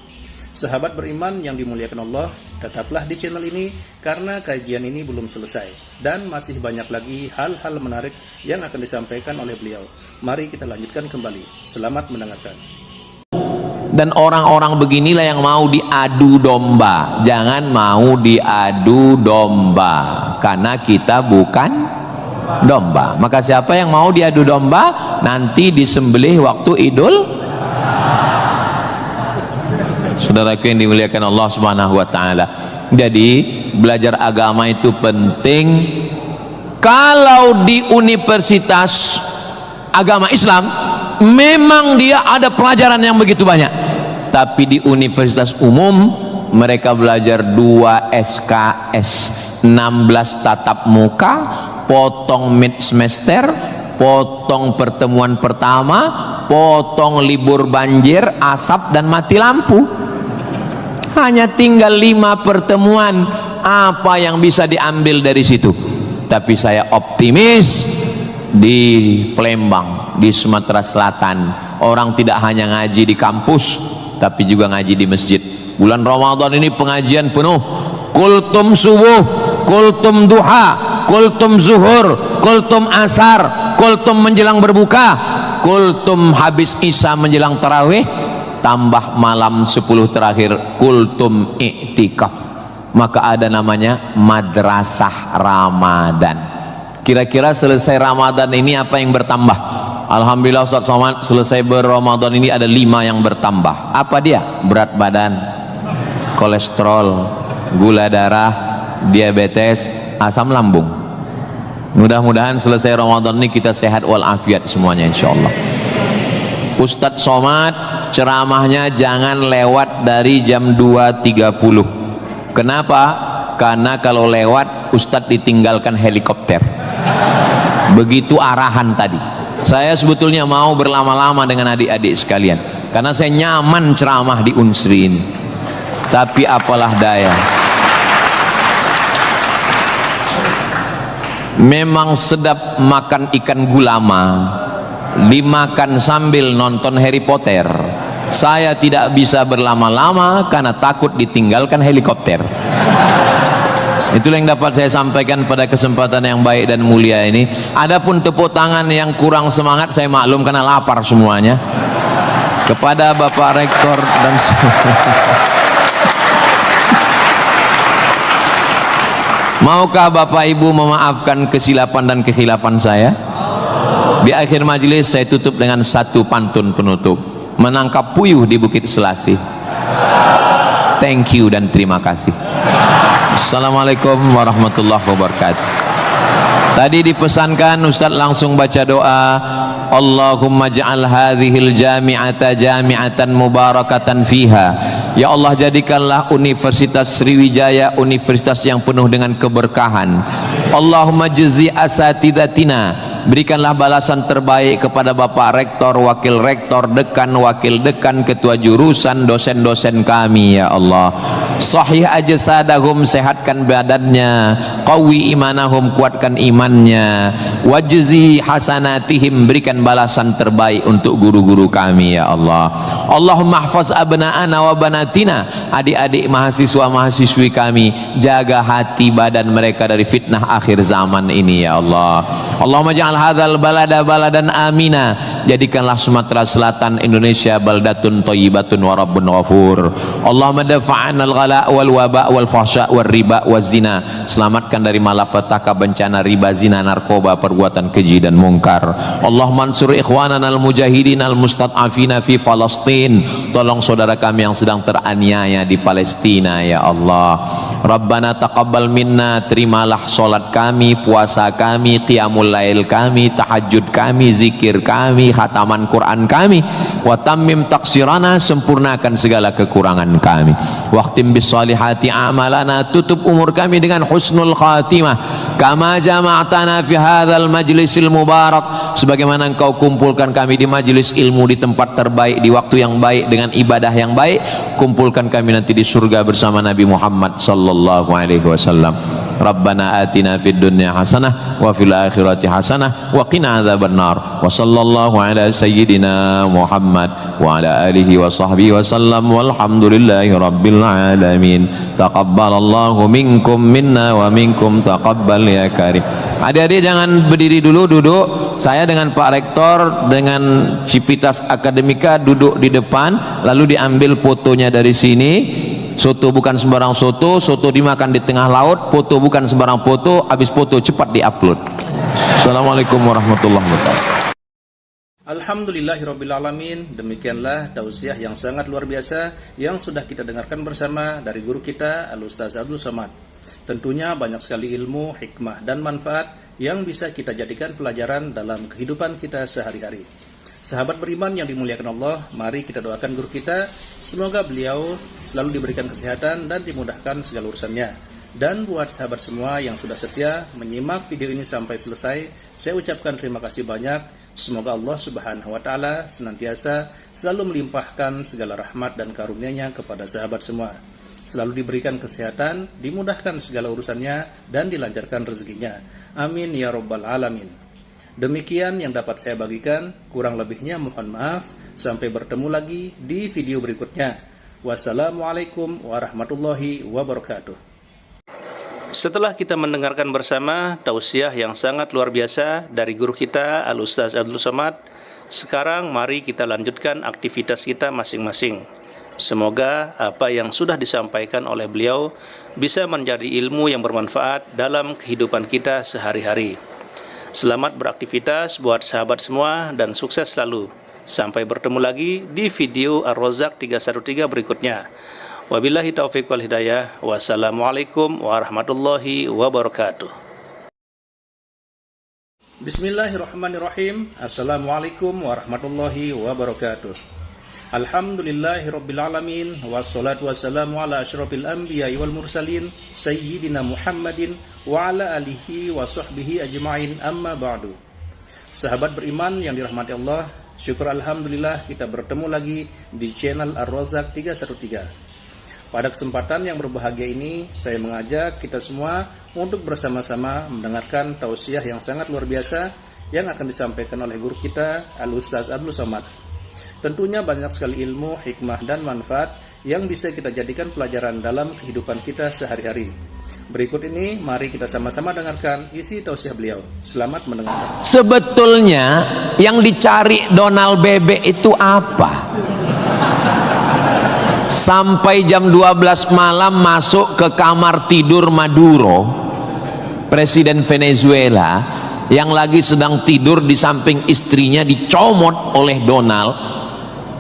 Sahabat beriman yang dimuliakan Allah, tetaplah di channel ini karena kajian ini belum selesai dan masih banyak lagi hal-hal menarik yang akan disampaikan oleh beliau. Mari kita lanjutkan kembali. Selamat mendengarkan. Dan orang-orang beginilah yang mau diadu domba. Jangan mau diadu domba, karena kita bukan domba. Maka siapa yang mau diadu domba, nanti disembelih waktu Idul. Saudaraku yang dimuliakan Allah Subhanahu wa taala. Jadi belajar agama itu penting. Kalau di universitas agama Islam memang dia ada pelajaran yang begitu banyak. Tapi di universitas umum mereka belajar 2 SKS, 16 tatap muka, potong mid semester, potong pertemuan pertama, potong libur banjir, asap dan mati lampu. Hanya tinggal 5 pertemuan. Apa yang bisa diambil dari situ? Tapi saya optimis di Palembang, di Sumatera Selatan, orang tidak hanya ngaji di kampus, tapi juga ngaji di masjid. Bulan Ramadan ini pengajian penuh. Kultum subuh, kultum duha, kultum zuhur, kultum asar, kultum menjelang berbuka, kultum habis isya menjelang tarawih, tambah malam 10 terakhir kultum iktikaf. Maka ada namanya madrasah Ramadan. Kira-kira selesai Ramadan ini apa yang bertambah? Alhamdulillah Ustaz Somad, selesai berRamadan ini ada 5 yang bertambah. Apa dia? Berat badan, kolesterol, gula darah, diabetes, asam lambung. Mudah-mudahan selesai Ramadan ini kita sehat walafiat semuanya insyaallah. Ustaz Somad ceramahnya jangan lewat dari jam 2.30. Kenapa? Karena kalau lewat Ustadz ditinggalkan helikopter. Begitu arahan tadi. Saya sebetulnya mau berlama-lama dengan adik-adik sekalian karena saya nyaman ceramah di Unsri ini. Tapi apalah daya, memang sedap makan ikan gulama dimakan sambil nonton Harry Potter. Saya tidak bisa berlama-lama karena takut ditinggalkan helikopter. Itulah yang dapat saya sampaikan pada kesempatan yang baik dan mulia ini. Adapun tepuk tangan yang kurang semangat saya maklum karena lapar semuanya. Kepada Bapak Rektor dan Maukah Bapak Ibu memaafkan kesilapan dan kekhilapan saya? Di akhir majelis saya tutup dengan satu pantun penutup. Menangkap puyuh di Bukit Selasih. Thank you dan terima kasih. Assalamualaikum warahmatullahi wabarakatuh. Tadi dipesankan Ustaz langsung baca doa, Allahumma ja'al hadhil jami'ata jami'atan mubarakatan fiha. Ya Allah, jadikanlah Universitas Sriwijaya universitas yang penuh dengan keberkahan. Allahumma jazi asatidatina, berikanlah balasan terbaik kepada Bapak Rektor, Wakil Rektor, Dekan, Wakil Dekan, Ketua Jurusan, dosen-dosen kami ya Allah. Sahih ajsadahum, sehatkan badannya, qawi imanahum, kuatkan imannya, wajzi hasanatihim, berikan balasan terbaik untuk guru-guru kami ya Allah. Allahumma hafaz abna'ana wa banatina, adik-adik mahasiswa-mahasiswi kami, jaga hati badan mereka dari fitnah akhir zaman ini ya Allah. Allahumma ja'al hadzal balada baladan amina, jadikanlah Sumatera Selatan Indonesia baldatun thayyibatun wa rabbun ghafur. Allahumma dafa'an al-ghala wal waba wal fahsya wal riba waz zina, selamatkan dari malapetaka, bencana riba, zina, narkoba, perbuatan keji dan mungkar. Allahumma ansur ikhwanana al-mujahidin al-mustad'afina fi Palestin, tolong saudara kami yang sedang teraniaya di Palestina ya Allah. Rabbana taqabbal minna, terimalah salat kami, puasa kami, qiyamul lail kami, tahajud kami, zikir kami, khataman Quran kami. Wa tammim taqsirana, sempurnakan segala kekurangan kami. Waqtim bis salihati a'malana, tutup umur kami dengan husnul khatimah. Kama jama'tana fi hadzal majlisil mubarak, sebagaimana engkau kumpulkan kami di majelis ilmu di tempat terbaik, di waktu yang baik, dengan ibadah yang baik, kumpulkan kami nanti di surga bersama Nabi Muhammad sallallahu alaihi wasallam. Rabbana atina fid dunya hasanah wa fil akhirati hasanah wa qina adzabannar. Wa sallallahu ala sayyidina Muhammad wa ala alihi wa sahbihi wa sallam, walhamdulillahi rabbil alamin. Taqabbalallahu minkum minna wa minkum taqabbal ya karim. Adik-adik jangan berdiri dulu, duduk. Saya dengan Pak Rektor dengan Civitas Akademika duduk di depan, lalu diambil fotonya dari sini. Soto bukan sembarang soto, soto dimakan di tengah laut, foto bukan sembarang foto, habis foto cepat diupload. Assalamualaikum warahmatullahi wabarakatuh. Alhamdulillahirrabbilalamin. Demikianlah tausiah yang sangat luar biasa yang sudah kita dengarkan bersama dari guru kita Al-Ustaz Abdul Somad. Tentunya banyak sekali ilmu, hikmah dan manfaat yang bisa kita jadikan pelajaran dalam kehidupan kita sehari-hari. Sahabat beriman yang dimuliakan Allah, mari kita doakan guru kita, semoga beliau selalu diberikan kesehatan dan dimudahkan segala urusannya. Dan buat sahabat semua yang sudah setia menyimak video ini sampai selesai, saya ucapkan terima kasih banyak. Semoga Allah Subhanahu wa taala senantiasa selalu melimpahkan segala rahmat dan karunia-Nya kepada sahabat semua. Selalu diberikan kesehatan, dimudahkan segala urusannya, dan dilancarkan rezekinya. Amin ya rabbal alamin. Demikian yang dapat saya bagikan, kurang lebihnya mohon maaf. Sampai bertemu lagi di video berikutnya. Wassalamualaikum warahmatullahi wabarakatuh. Setelah kita mendengarkan bersama tausiah yang sangat luar biasa dari guru kita Al-Ustaz Abdul Somad, sekarang mari kita lanjutkan aktivitas kita masing-masing. Semoga apa yang sudah disampaikan oleh beliau bisa menjadi ilmu yang bermanfaat dalam kehidupan kita sehari-hari. Selamat beraktivitas buat sahabat semua dan sukses selalu. Sampai bertemu lagi di video Ar-Razzaq 313 berikutnya. Wabillahi taufiq wal hidayah. Wassalamualaikum warahmatullahi wabarakatuh. Bismillahirrahmanirrahim. Assalamualaikum warahmatullahi wabarakatuh. Alhamdulillahirrabbilalamin. Wassalatu wassalamu ala asyrafil anbiya wal mursalin Sayyidina Muhammadin wa ala alihi wa sahbihi ajma'in, amma ba'du. Sahabat beriman yang dirahmati Allah, syukur alhamdulillah kita bertemu lagi di channel Ar-Razzaq 313. Pada kesempatan yang berbahagia ini, saya mengajak kita semua untuk bersama-sama mendengarkan tausiah yang sangat luar biasa yang akan disampaikan oleh guru kita Al-Ustaz Abdul Somad. Tentunya banyak sekali ilmu, hikmah, dan manfaat yang bisa kita jadikan pelajaran dalam kehidupan kita sehari-hari. Berikut ini, mari kita sama-sama dengarkan isi tausiah beliau. Selamat mendengarkan. Sebetulnya yang dicari Donald Bebek itu apa? Sampai jam 12 malam masuk ke kamar tidur Maduro, presiden Venezuela yang lagi sedang tidur di samping istrinya dicomot oleh Donald.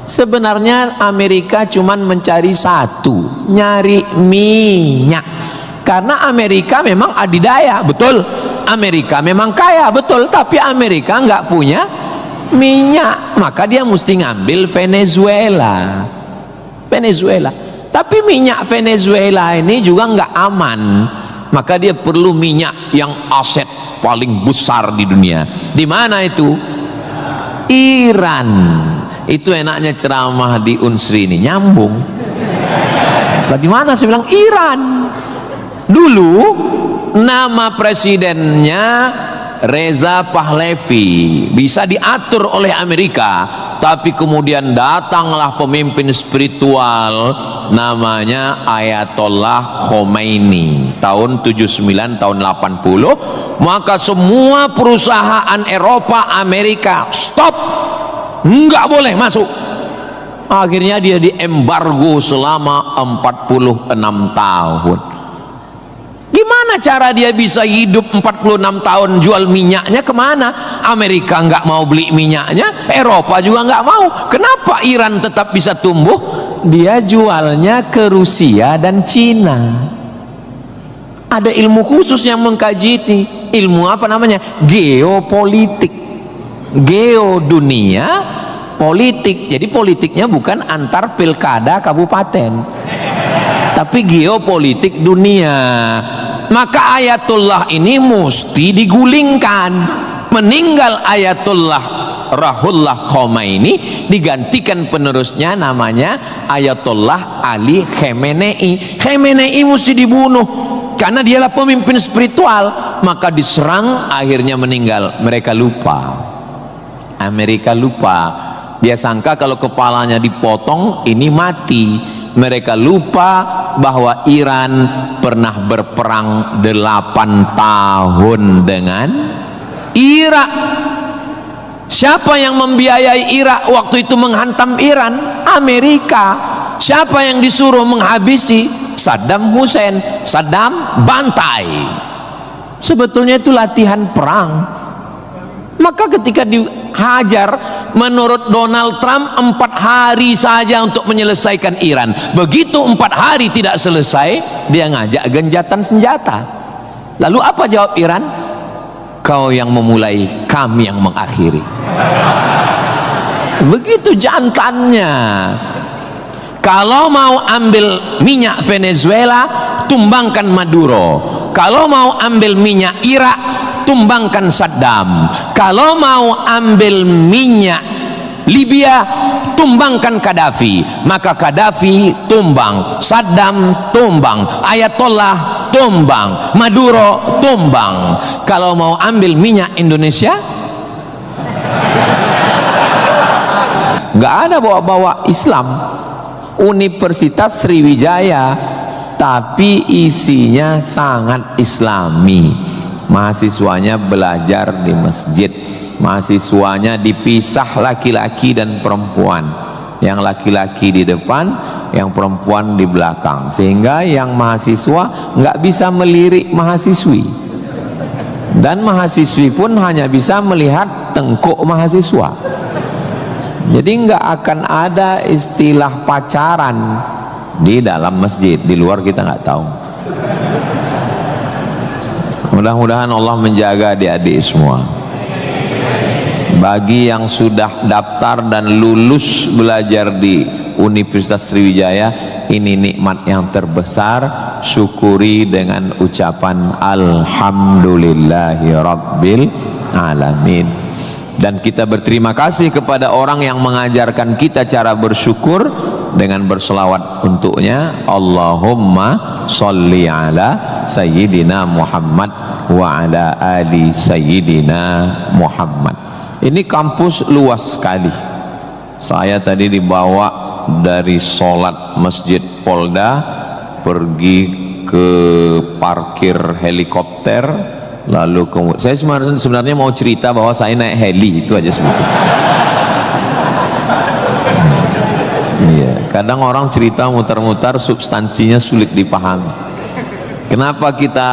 Sebenarnya Amerika cuman mencari satu, nyari minyak. Karena Amerika memang adidaya, betul. Amerika memang kaya, betul. Tapi Amerika nggak punya minyak, maka dia mesti ngambil Venezuela. Tapi minyak Venezuela ini juga nggak aman, maka dia perlu minyak yang aset paling besar di dunia. Di mana itu? Iran. Itu enaknya ceramah di Unsri ini, nyambung. Bagaimana saya bilang Iran. Dulu nama presidennya Reza Pahlavi, bisa diatur oleh Amerika, tapi kemudian datanglah pemimpin spiritual namanya Ayatollah Khomeini tahun 79 tahun 80, maka semua perusahaan Eropa, Amerika stop, nggak boleh masuk. Akhirnya dia diembargo selama 46 tahun. Gimana cara dia bisa hidup 46 tahun? Jual minyaknya kemana? Amerika nggak mau beli minyaknya, Eropa juga nggak mau. Kenapa Iran tetap bisa tumbuh? Dia jualnya ke Rusia dan Cina. Ada ilmu khusus yang mengkaji ini. Ilmu apa namanya? Geopolitik. Geo dunia, politik. Jadi politiknya bukan antar pilkada kabupaten, tapi geopolitik dunia. Maka Ayatullah ini mesti digulingkan. Meninggal Ayatullah Ruhollah Khomeini, digantikan penerusnya namanya Ayatollah Ali Khamenei. Khamenei mesti dibunuh karena dialah pemimpin spiritual, maka diserang, akhirnya meninggal. Mereka lupa, Amerika lupa. Dia sangka kalau kepalanya dipotong ini mati. Mereka lupa bahwa Iran pernah berperang 8 tahun dengan Irak. Siapa yang membiayai Irak waktu itu menghantam Iran? Amerika. Siapa yang disuruh menghabisi? Saddam Hussein. Saddam bantai. Sebetulnya itu latihan perang. Maka ketika dihajar, menurut Donald Trump 4 hari saja untuk menyelesaikan Iran. Begitu 4 hari tidak selesai, dia ngajak genjatan senjata. Lalu apa jawab Iran? Kau yang memulai, kami yang mengakhiri. Begitu jantannya. Kalau mau ambil minyak Venezuela, tumbangkan Maduro. Kalau mau ambil minyak Irak, tumbangkan Saddam. Kalau mau ambil minyak Libya, tumbangkan Gaddafi. Maka Gaddafi tumbang, Saddam tumbang, Ayatollah tumbang, Maduro tumbang. Kalau mau ambil minyak Indonesia, nggak ada bawa-bawa Islam. Universitas Sriwijaya, tapi isinya sangat Islami. Mahasiswanya belajar di masjid, mahasiswanya dipisah laki-laki dan perempuan, yang laki-laki di depan, yang perempuan di belakang, sehingga yang mahasiswa nggak bisa melirik mahasiswi, dan mahasiswi pun hanya bisa melihat tengkuk mahasiswa. Jadi nggak akan ada istilah pacaran di dalam masjid, di luar kita nggak tahu. Mudah-mudahan Allah menjaga adik-adik semua. Bagi yang sudah daftar dan lulus belajar di Universitas Sriwijaya, ini nikmat yang terbesar. Syukuri dengan ucapan Alhamdulillahi Rabbil Alamin. Dan kita berterima kasih kepada orang yang mengajarkan kita cara bersyukur dengan berselawat untuknya. Allahumma sholli ala Sayyidina Muhammad wa ala ali Sayyidina Muhammad. Ini kampus luas sekali. Saya tadi dibawa dari sholat Masjid Polda pergi ke parkir helikopter, lalu saya sebenarnya mau cerita bahwa saya naik heli, itu aja sebetulnya. Iya, kadang orang cerita mutar-mutar substansinya sulit dipahami. Kenapa kita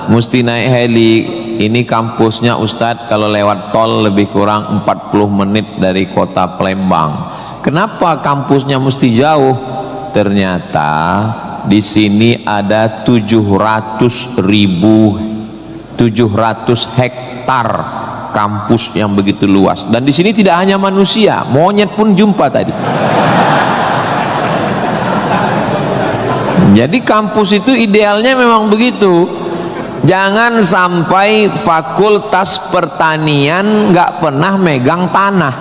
mesti naik heli. Ini kampusnya Ustadz, kalau lewat tol lebih kurang 40 menit dari kota Palembang. Kenapa kampusnya mesti jauh? Ternyata di sini ada 700 hektar kampus yang begitu luas, dan di sini tidak hanya manusia, monyet pun jumpa tadi. Jadi kampus itu idealnya memang begitu. Jangan sampai fakultas pertanian nggak pernah megang tanah,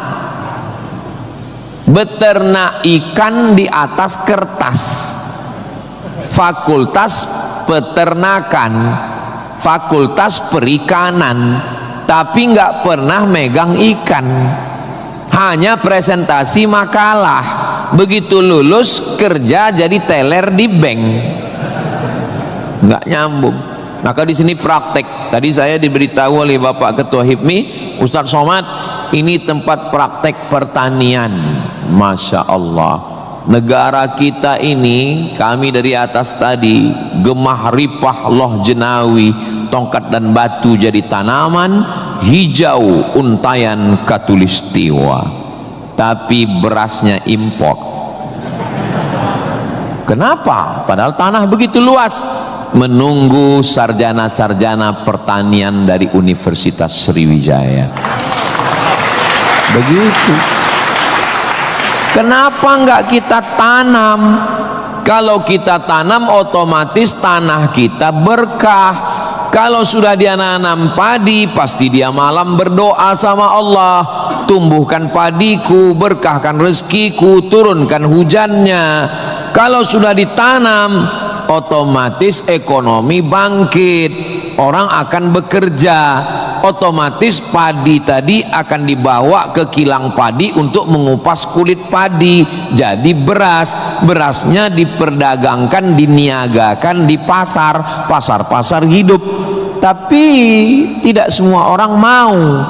beternak ikan di atas kertas. Fakultas peternakan, fakultas perikanan, tapi nggak pernah megang ikan, hanya presentasi makalah. Begitu lulus kerja jadi teller di bank, nggak nyambung. Maka di sini praktek. Tadi saya diberitahu oleh Bapak Ketua HIPMI, Ustadz Somad, ini tempat praktek pertanian. Masya Allah, negara kita ini, kami dari atas tadi, gemah ripah loh jenawi, tongkat dan batu jadi tanaman, hijau untayan katulistiwa, tapi berasnya impor. Kenapa? Padahal tanah begitu luas. Menunggu sarjana-sarjana pertanian dari Universitas Sriwijaya. Begitu. Kenapa enggak kita tanam? Kalau kita tanam otomatis tanah kita berkah. Kalau sudah dia nanam padi, pasti dia malam berdoa sama Allah, tumbuhkan padiku, berkahkan rezekiku, turunkan hujannya. Kalau sudah ditanam, otomatis ekonomi bangkit, orang akan bekerja, otomatis padi tadi akan dibawa ke kilang padi untuk mengupas kulit padi jadi beras. Berasnya diperdagangkan, diniagakan di pasar-pasar hidup. Tapi tidak semua orang mau.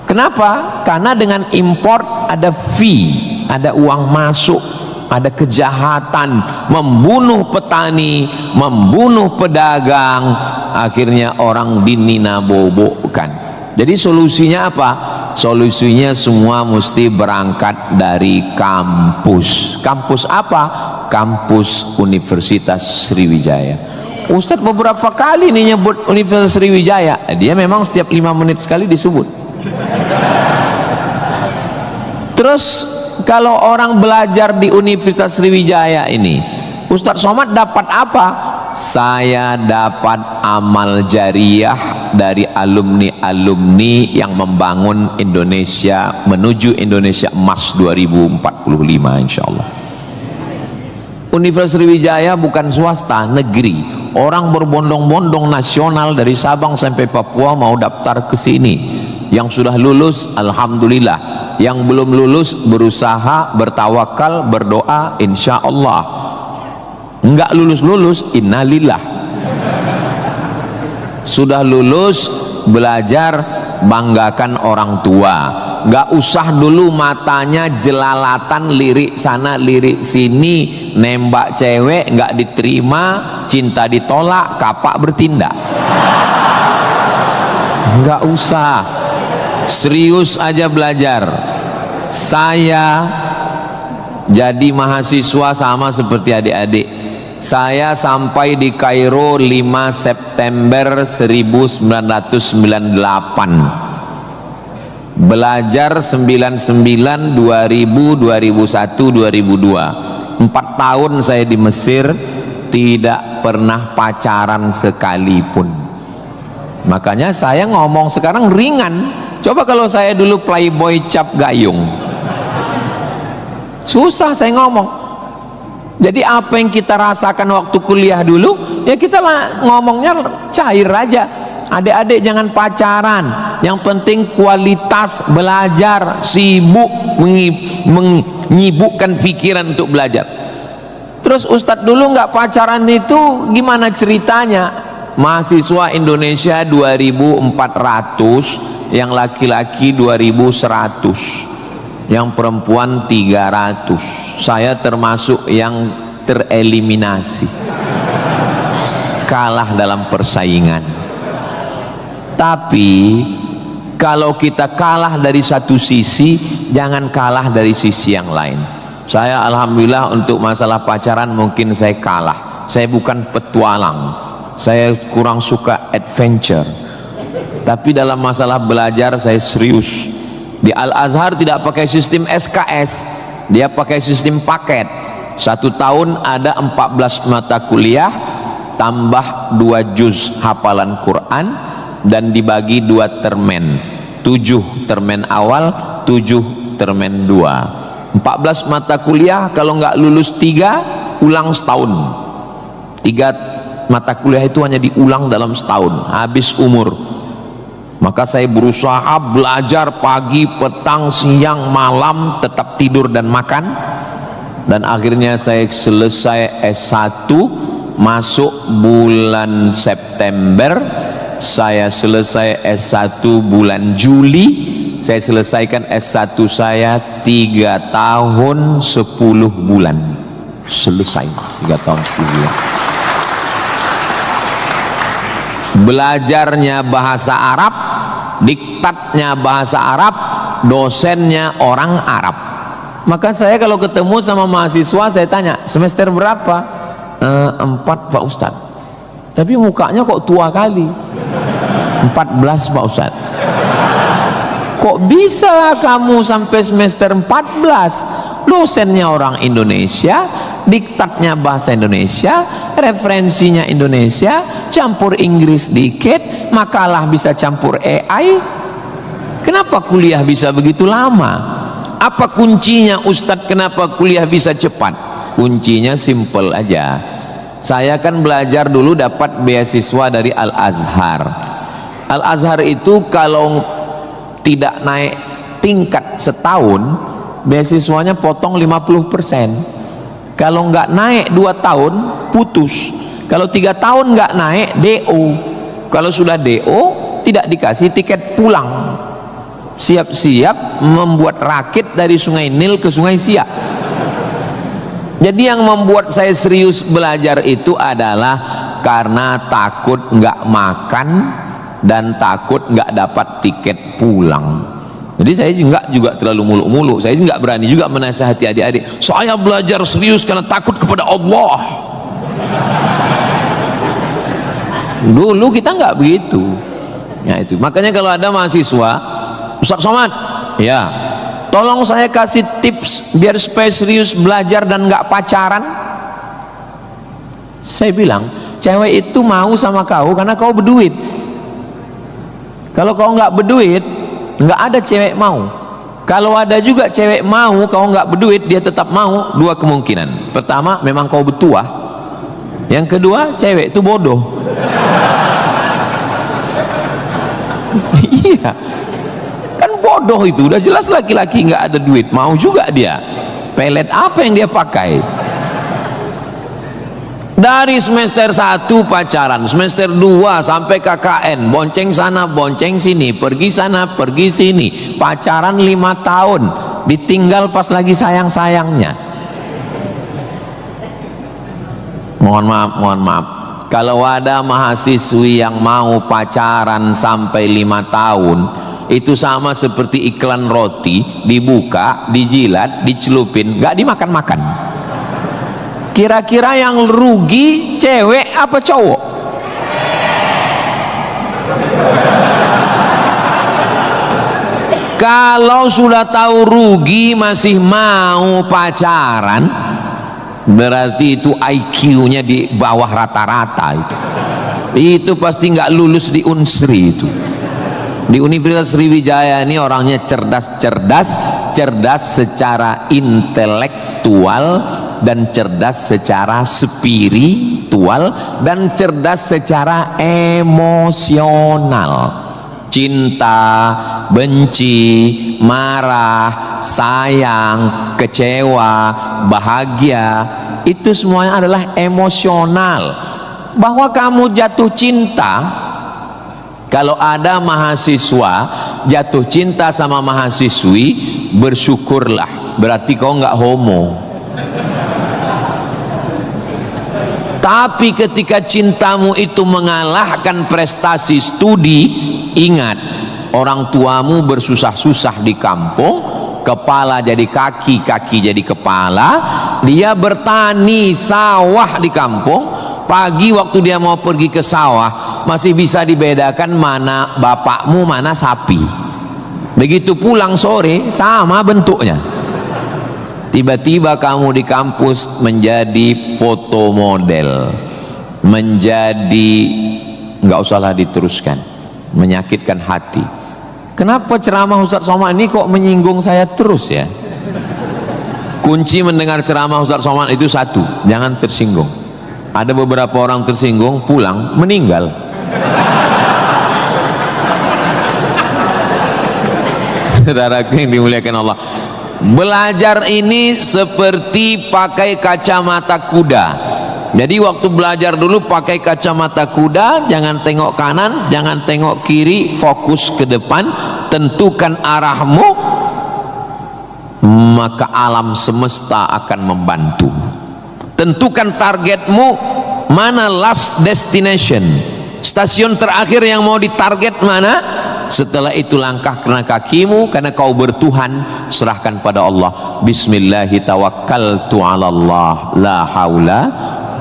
Kenapa? Karena dengan import ada fee, ada uang masuk, ada kejahatan, membunuh petani, membunuh pedagang, akhirnya orang dininabobokan. Jadi solusinya apa? Solusinya semua mesti berangkat dari kampus. Kampus apa? Kampus Universitas Sriwijaya. Ustadz beberapa kali nih nyebut Universitas Sriwijaya, dia memang setiap 5 menit sekali disebut. Terus kalau orang belajar di Universitas Sriwijaya ini, Ustadz Somad dapat apa? Saya dapat amal jariah dari alumni-alumni yang membangun Indonesia menuju Indonesia Emas 2045 insyaallah. Universitas Sriwijaya bukan swasta, negeri. Orang berbondong-bondong nasional dari Sabang sampai Papua mau daftar ke sini. Yang sudah lulus alhamdulillah, yang belum lulus berusaha, bertawakal, berdoa, insya Allah. Enggak lulus innalillah. Sudah lulus, belajar, banggakan orang tua. Enggak usah dulu matanya jelalatan, lirik sana lirik sini, nembak cewek enggak diterima, cinta ditolak, kapak bertindak. Enggak usah, serius aja belajar. Saya jadi mahasiswa sama seperti adik-adik. Saya sampai di Kairo 5 September 1998. Belajar 99, 2000, 2001, 2002. 4 tahun saya di Mesir, tidak pernah pacaran sekalipun. Makanya saya ngomong sekarang ringan. Coba kalau saya dulu playboy cap gayung, susah saya ngomong. Jadi apa yang kita rasakan waktu kuliah dulu, ya kita ngomongnya cair aja. Adik-adik jangan pacaran, yang penting kualitas belajar, sibuk menyibukkan pikiran untuk belajar. Terus Ustadz dulu nggak pacaran itu gimana ceritanya? Mahasiswa Indonesia 2400, yang laki-laki 2100, yang perempuan 300. Saya termasuk yang tereliminasi. kalah dalam persaingan. Tapi kalau kita kalah dari satu sisi, jangan kalah dari sisi yang lain. Saya alhamdulillah untuk masalah pacaran mungkin saya kalah. Saya bukan petualang, saya kurang suka adventure. Tapi dalam masalah belajar saya serius. Di Al-Azhar tidak pakai sistem SKS, dia pakai sistem paket. 1 tahun ada 14 mata kuliah tambah 2 juz hafalan Quran dan dibagi 2 termen, 7 termen awal, 7 termen 2. 14 mata kuliah, kalau nggak lulus 3 ulang setahun. 3 mata kuliah itu hanya diulang dalam setahun, habis umur. Maka saya berusaha belajar pagi, petang, siang, malam, tetap tidur dan makan. Dan akhirnya saya selesai S1, masuk bulan September. Saya selesai S1 bulan Juli. Saya selesaikan S1 saya 3 tahun 10 bulan. Selesai 3 tahun 10 bulan. Belajarnya bahasa Arab, diktatnya bahasa Arab, dosennya orang Arab. Maka saya kalau ketemu sama mahasiswa saya tanya, semester berapa? 4 Pak Ustadz. Tapi mukanya kok tua kali. 14 Pak Ustadz. Kok bisa kamu sampai semester 14? Dosennya orang Indonesia, diktatnya bahasa Indonesia, referensinya Indonesia, campur Inggris dikit, makalah bisa campur AI. Kenapa kuliah bisa begitu lama? Apa kuncinya Ustadz, kenapa kuliah bisa cepat? Kuncinya simple aja. Saya kan belajar dulu dapat beasiswa dari Al-Azhar. Al-Azhar itu kalau tidak naik tingkat setahun, beasiswanya potong 50%. Kalau nggak naik 2 tahun putus. Kalau 3 tahun nggak naik DO. Kalau sudah DO tidak dikasih tiket pulang. Siap-siap membuat rakit dari Sungai Nil ke Sungai Siak. Jadi yang membuat saya serius belajar itu adalah karena takut nggak makan dan takut nggak dapat tiket pulang. Jadi saya juga terlalu muluk-muluk. Saya nggak berani juga menasihati adik-adik. Saya belajar serius karena takut kepada Allah. Dulu kita nggak begitu. Ya itu. Makanya kalau ada mahasiswa, Ustaz Somad, ya, tolong saya kasih tips biar supaya serius belajar dan nggak pacaran. Saya bilang, cewek itu mau sama kau karena kau berduit. Kalau kau nggak berduit, nggak ada cewek mau. Kalau ada juga cewek mau, kau nggak berduit, dia tetap mau. 2 kemungkinan. Pertama, memang kau bertuah. Yang kedua, cewek itu bodoh. Iya, kan bodoh itu. Udah jelas laki-laki nggak ada duit, mau juga dia. Pelet apa yang dia pakai? Dari semester 1 pacaran, semester 2 sampai KKN, bonceng sana bonceng sini, pergi sana pergi sini, pacaran 5 tahun, ditinggal pas lagi sayang-sayangnya. Mohon maaf, kalau ada mahasiswi yang mau pacaran sampai 5 tahun, itu sama seperti iklan roti, dibuka, dijilat, dicelupin, nggak dimakan-makan. Kira-kira yang rugi cewek apa cowok? Kalau sudah tahu rugi masih mau pacaran, berarti itu IQ-nya di bawah rata-rata itu. Itu pasti nggak lulus di Unsri itu. Di Universitas Sriwijaya ini orangnya cerdas secara intelektual dan cerdas secara spiritual dan cerdas secara emosional. Cinta, benci, marah, sayang, kecewa, bahagia, itu semuanya adalah emosional. Bahwa kamu jatuh cinta, kalau ada mahasiswa jatuh cinta sama mahasiswi, bersyukurlah, berarti kau nggak homo. Tapi ketika cintamu itu mengalahkan prestasi studi, ingat, orang tuamu bersusah-susah di kampung, kepala jadi kaki, kaki jadi kepala, dia bertani sawah di kampung. Pagi waktu dia mau pergi ke sawah masih bisa dibedakan mana bapakmu, mana sapi. Begitu pulang sore sama bentuknya. Tiba-tiba kamu di kampus menjadi foto model, menjadi, nggak usahlah diteruskan, menyakitkan hati. Kenapa ceramah Ustaz Somad ini kok menyinggung saya terus ya? Kunci mendengar ceramah Ustaz Somad itu satu, jangan tersinggung. Ada beberapa orang tersinggung, pulang meninggal. Saudaraku yang dimuliakan Allah, belajar ini seperti pakai kacamata kuda. Jadi waktu belajar dulu pakai kacamata kuda, jangan tengok kanan, jangan tengok kiri, fokus ke depan, tentukan arahmu, maka alam semesta akan membantu. Tentukan targetmu, mana last destination, stasiun terakhir yang mau ditarget mana. Setelah itu langkah kena kakimu, karena kau bertuhan, serahkan pada Allah. Bismillahi tawakkaltu ala Allah, la haula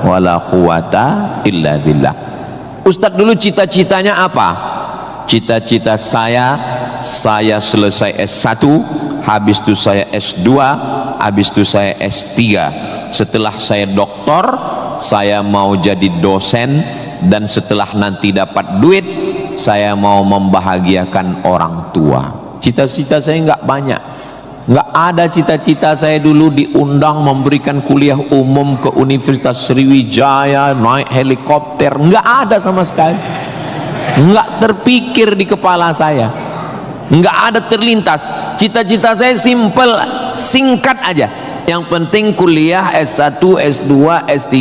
wala quwata illa billah. Ustadz dulu cita-citanya apa? Cita-cita saya selesai S1, habis itu saya S2, habis itu saya S3. Setelah saya doktor, saya mau jadi dosen, dan setelah nanti dapat duit, saya mau membahagiakan orang tua. Cita-cita saya nggak banyak, nggak ada cita-cita saya dulu diundang memberikan kuliah umum ke Universitas Sriwijaya, naik helikopter, nggak ada sama sekali, nggak terpikir di kepala saya, nggak ada terlintas. Cita-cita saya simple, singkat aja. Yang penting kuliah S1, S2, S3,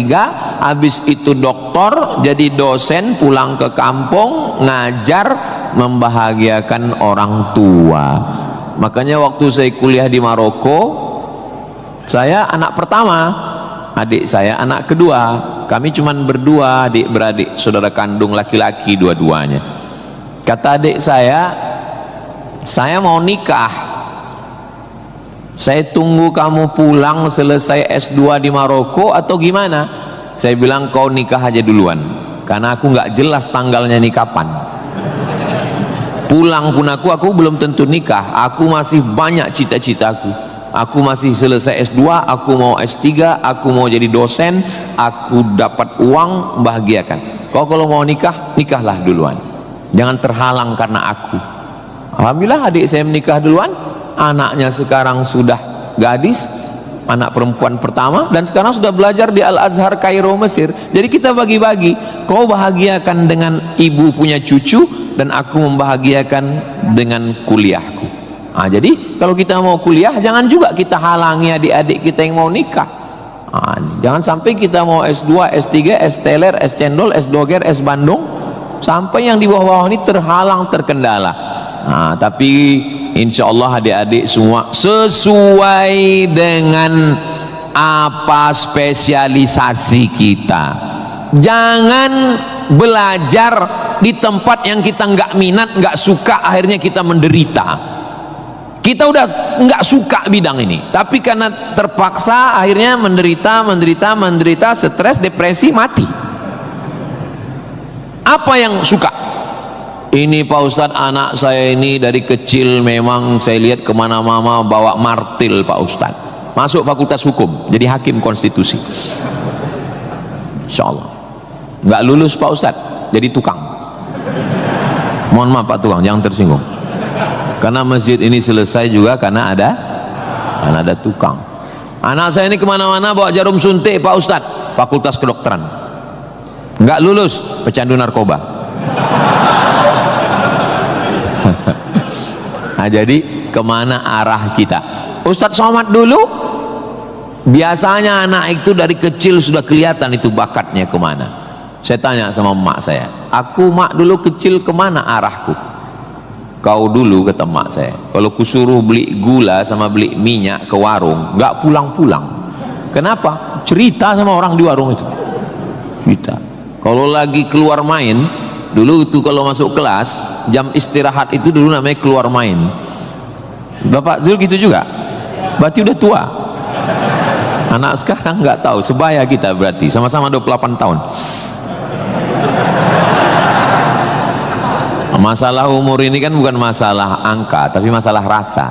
habis itu doktor, jadi dosen, pulang ke kampung, ngajar, membahagiakan orang tua. Makanya waktu saya kuliah di Maroko, saya anak pertama, adik saya anak kedua. Kami cuman berdua adik beradik, saudara kandung laki-laki dua-duanya. Kata adik saya mau nikah. Saya tunggu kamu pulang selesai S2 di Maroko atau gimana? Saya bilang kau nikah aja duluan, karena aku nggak jelas tanggalnya nih kapan. Pulang pun aku belum tentu nikah. Aku masih banyak cita-citaku. Aku masih selesai S2, aku mau S3, aku mau jadi dosen, aku dapat uang, bahagiakan. Kau kalau mau nikah, nikahlah duluan, jangan terhalang karena aku. Alhamdulillah adik saya menikah duluan. Anaknya sekarang sudah gadis, anak perempuan pertama, dan sekarang sudah belajar di Al-Azhar Kairo, Mesir. Jadi kita bagi-bagi, kau bahagiakan dengan ibu punya cucu, dan aku membahagiakan dengan kuliahku. Jadi kalau kita mau kuliah, jangan juga kita halangi adik-adik kita yang mau nikah. Jangan sampai kita mau S2, S3, S teler, S cendol, S doger, S bandung, sampai yang di bawah-bawah ini terhalang, terkendala. Tapi insya Allah adik-adik semua sesuai dengan apa spesialisasi kita. Jangan belajar di tempat yang kita nggak minat, nggak suka, akhirnya kita menderita. Kita udah nggak suka bidang ini, tapi karena terpaksa akhirnya menderita, stres, depresi, mati. Apa yang suka? Ini Pak Ustadz, anak saya ini dari kecil memang saya lihat kemana-mana bawa martil Pak Ustadz. Masuk fakultas hukum, jadi hakim konstitusi. Insya Allah. Nggak lulus Pak Ustadz, jadi tukang. Mohon maaf Pak tukang, jangan tersinggung. Karena masjid ini selesai juga karena ada tukang. Anak saya ini kemana-mana bawa jarum suntik Pak Ustadz, fakultas kedokteran. Nggak lulus, pecandu narkoba. Jadi kemana arah kita? Ustadz Somad dulu biasanya anak itu dari kecil sudah kelihatan itu bakatnya kemana. Saya tanya sama emak saya, aku mak dulu kecil kemana arahku? Kau dulu, kata emak saya, kalau kusuruh beli gula sama beli minyak ke warung, nggak pulang-pulang. Kenapa? Cerita sama orang di warung itu. kita. Kalau lagi keluar main, dulu itu kalau masuk kelas, jam istirahat itu dulu namanya keluar main. Bapak Zul gitu juga? Berarti udah tua. Anak sekarang nggak tahu, sebaya kita berarti, sama-sama 28 tahun. Masalah umur ini kan bukan masalah angka, tapi masalah rasa.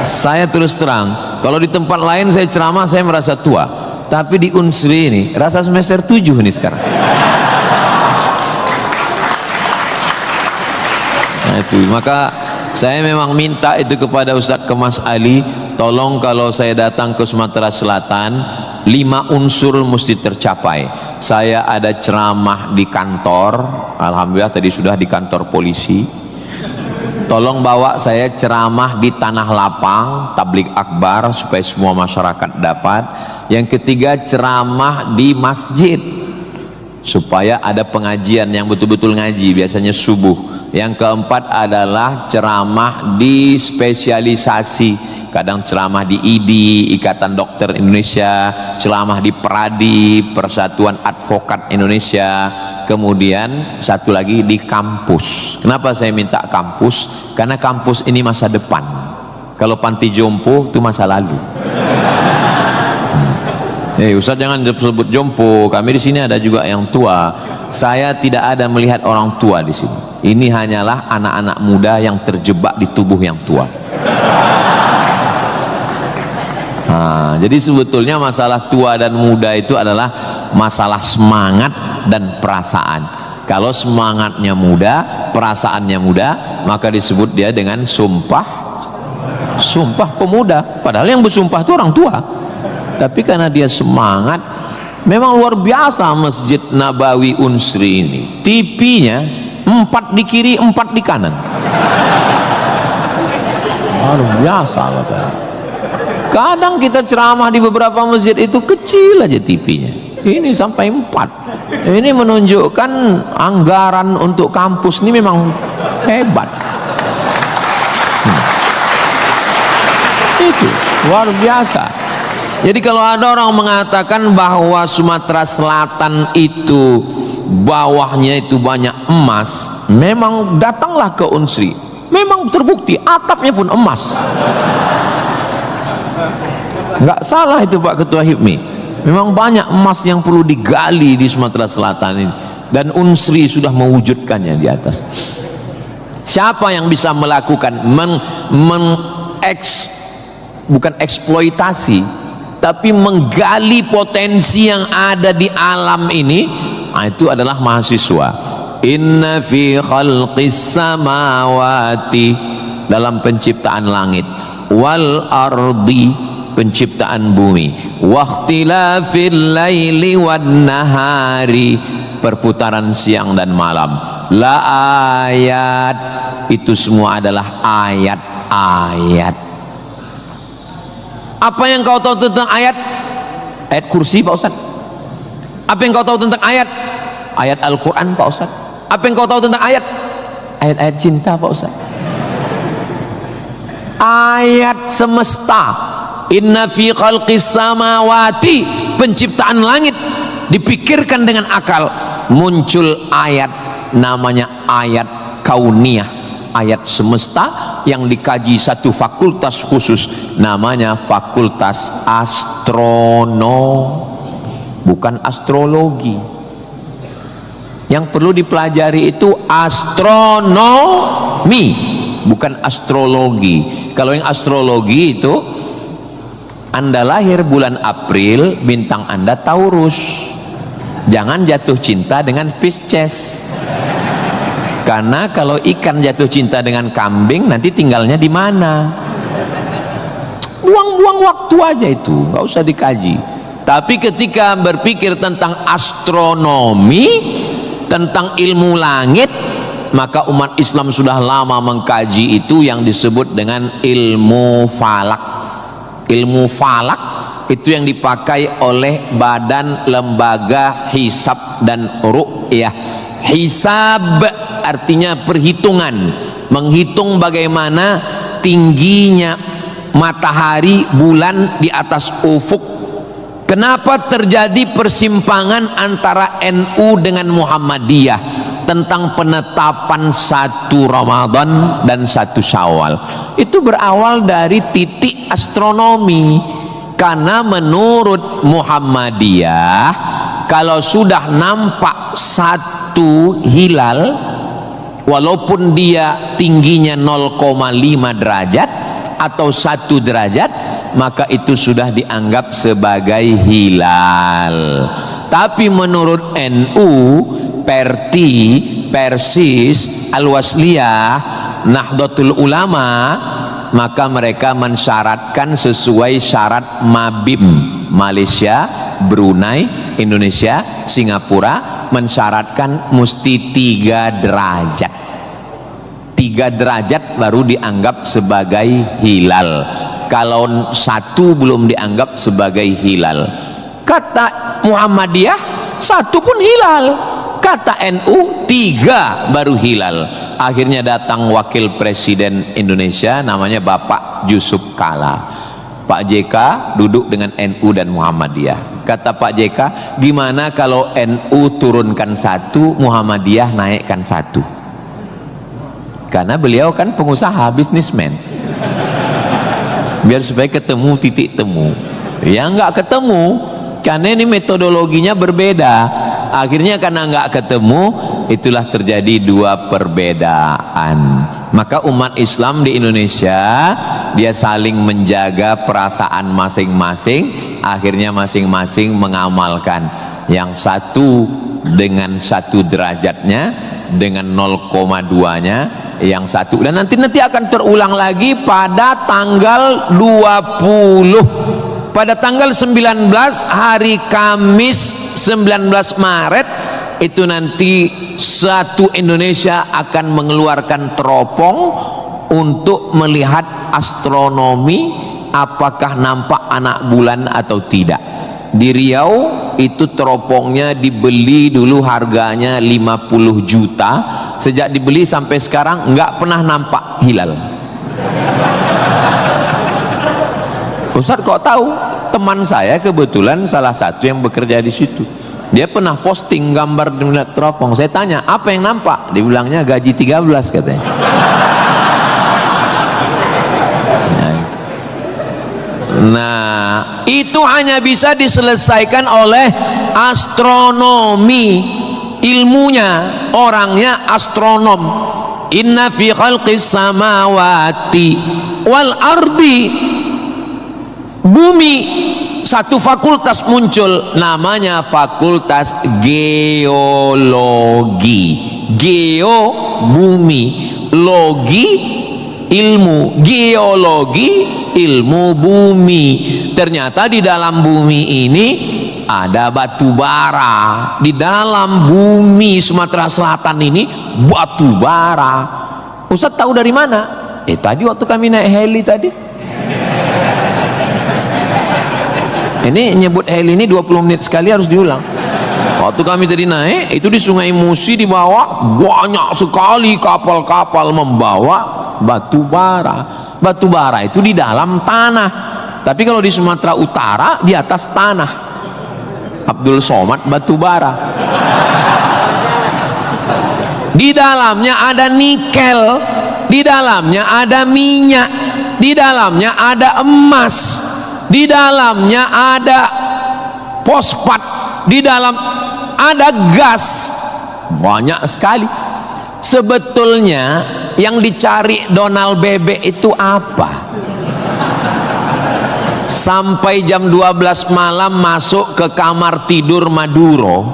Saya terus terang, kalau di tempat lain saya ceramah saya merasa tua, tapi di Unsri ini rasa semester 7 nih sekarang. Nah itu, maka saya memang minta itu kepada Ustadz Kemas Ali, tolong kalau saya datang ke Sumatera Selatan 5 unsur mesti tercapai. Saya ada ceramah di kantor, alhamdulillah tadi sudah di kantor polisi. Tolong bawa saya ceramah di tanah lapang, tablik akbar supaya semua masyarakat dapat. Yang ketiga ceramah di masjid supaya ada pengajian yang betul-betul ngaji, biasanya subuh. Yang keempat adalah ceramah di spesialisasi, kadang ceramah di IDI, Ikatan Dokter Indonesia, ceramah di PERADI, Persatuan Advokat Indonesia, kemudian satu lagi di kampus. Kenapa saya minta kampus? Karena kampus ini masa depan. Kalau panti jompo itu masa lalu. Ustaz jangan disebut jompo, kami di sini ada juga yang tua. Saya tidak ada melihat orang tua di sini. Ini hanyalah anak-anak muda yang terjebak di tubuh yang tua. Nah, jadi sebetulnya masalah tua dan muda itu adalah masalah semangat dan perasaan. Kalau semangatnya muda, perasaannya muda, maka disebut dia dengan sumpah pemuda. Padahal yang bersumpah itu orang tua. Tapi karena dia semangat, memang luar biasa Masjid Nabawi Unsri ini. TV-nya 4 di kiri, 4 di kanan. Luar biasa Bapak. Kadang kita ceramah di beberapa masjid itu kecil aja TV-nya. Ini sampai 4. Ini menunjukkan anggaran untuk kampus ini memang hebat. Itu luar biasa. Jadi kalau ada orang mengatakan bahwa Sumatera Selatan itu bawahnya itu banyak emas, memang datanglah ke Unsri, memang terbukti atapnya pun emas. Nggak salah itu Pak Ketua HIPMI, memang banyak emas yang perlu digali di Sumatera Selatan ini, dan Unsri sudah mewujudkannya di atas. Siapa yang bisa melakukan bukan eksploitasi, tapi menggali potensi yang ada di alam ini, itu adalah mahasiswa. Inna fi khalqis samawati, dalam penciptaan langit, wal ardi, penciptaan bumi, waqtilafil laili wan nahari, perputaran siang dan malam, la ayat, itu semua adalah ayat-ayat. Apa yang kau tahu tentang ayat? Ayat kursi Pak Ustaz. Apa yang kau tahu tentang ayat? Ayat Al-Quran Pak Ustaz. Apa yang kau tahu tentang ayat? Ayat-ayat cinta Pak Ustaz. Ayat semesta. Inna fi khalqis samawati, penciptaan langit, dipikirkan dengan akal, muncul ayat, namanya ayat kauniyah, ayat semesta yang dikaji satu fakultas khusus, namanya fakultas astronomi, bukan astrologi. Yang perlu dipelajari itu astronomi, bukan astrologi. Kalau yang astrologi itu Anda lahir bulan April, bintang Anda Taurus, jangan jatuh cinta dengan Pisces. Karena kalau ikan jatuh cinta dengan kambing, nanti tinggalnya di mana? Buang-buang waktu aja itu, nggak usah dikaji. Tapi ketika berpikir tentang astronomi, tentang ilmu langit, maka umat Islam sudah lama mengkaji itu yang disebut dengan ilmu falak. Ilmu falak itu yang dipakai oleh Badan Lembaga Hisab dan Ru'yah. Hisab artinya perhitungan, menghitung bagaimana tingginya matahari, bulan di atas ufuk, Kenapa terjadi persimpangan antara NU dengan Muhammadiyah tentang penetapan 1 Ramadan dan 1 Syawal? Itu berawal dari titik astronomi, karena menurut Muhammadiyah kalau sudah nampak 1 hilal, walaupun dia tingginya 0,5 derajat atau 1 derajat, maka itu sudah dianggap sebagai hilal. Tapi menurut NU, Perti, Persis, Al-Wasliyah, Nahdlatul Ulama, maka mereka mensyaratkan sesuai syarat Mabim, Malaysia, Brunei, Indonesia, Singapura, mensyaratkan mesti 3 derajat. 3 derajat baru dianggap sebagai hilal. Kalau 1 belum dianggap sebagai hilal. Kata Muhammadiyah 1 pun hilal, kata NU 3 baru hilal. Akhirnya datang wakil presiden Indonesia, namanya Bapak Yusuf Kala. Pak JK duduk dengan NU dan Muhammadiyah. Kata Pak JK, gimana kalau NU turunkan 1, Muhammadiyah naikkan 1? Karena beliau kan pengusaha, bisnismen, biar supaya ketemu titik temu. Ya nggak ketemu, karena ini metodologinya berbeda. Akhirnya karena nggak ketemu, itulah terjadi 2 perbedaan. Maka umat Islam di Indonesia, dia saling menjaga perasaan masing-masing. Akhirnya masing-masing mengamalkan yang 1 dengan 1 derajatnya, dengan 0,2-nya, yang 1, dan nanti akan terulang lagi pada tanggal 20, pada tanggal 19 hari Kamis 19 Maret itu nanti satu Indonesia akan mengeluarkan teropong untuk melihat astronomi, apakah nampak anak bulan atau tidak. Di Riau itu teropongnya dibeli dulu harganya 50 juta, sejak dibeli sampai sekarang nggak pernah nampak hilal. Ustaz kok tahu? Teman saya kebetulan salah satu yang bekerja di situ, dia pernah posting gambar di teropong. Saya tanya, apa yang nampak? Dibilangnya gaji 13 katanya. Nah, itu hanya bisa diselesaikan oleh astronomi, ilmunya, orangnya astronom. Inna fi khalqis samawati wal ardi, bumi, satu fakultas muncul, namanya fakultas geologi. Geo bumi, logi ilmu, geologi ilmu bumi. Ternyata di dalam bumi ini ada batu bara. Di dalam bumi Sumatera Selatan ini batu bara. Ustaz tahu dari mana? Tadi waktu kami naik heli tadi. Ini nyebut heli ini 20 menit sekali harus diulang. Waktu kami tadi naik, itu di Sungai Musi di bawah banyak sekali kapal-kapal membawa batu bara. Batu bara itu di dalam tanah, tapi kalau di Sumatera Utara di atas tanah. Abdul Somad batu bara. Di dalamnya ada nikel, di dalamnya ada minyak, di dalamnya ada emas, di dalamnya ada fosfat, di dalam ada gas, banyak sekali. Sebetulnya yang dicari Donald Bebek itu apa? Sampai jam 12 malam masuk ke kamar tidur Maduro,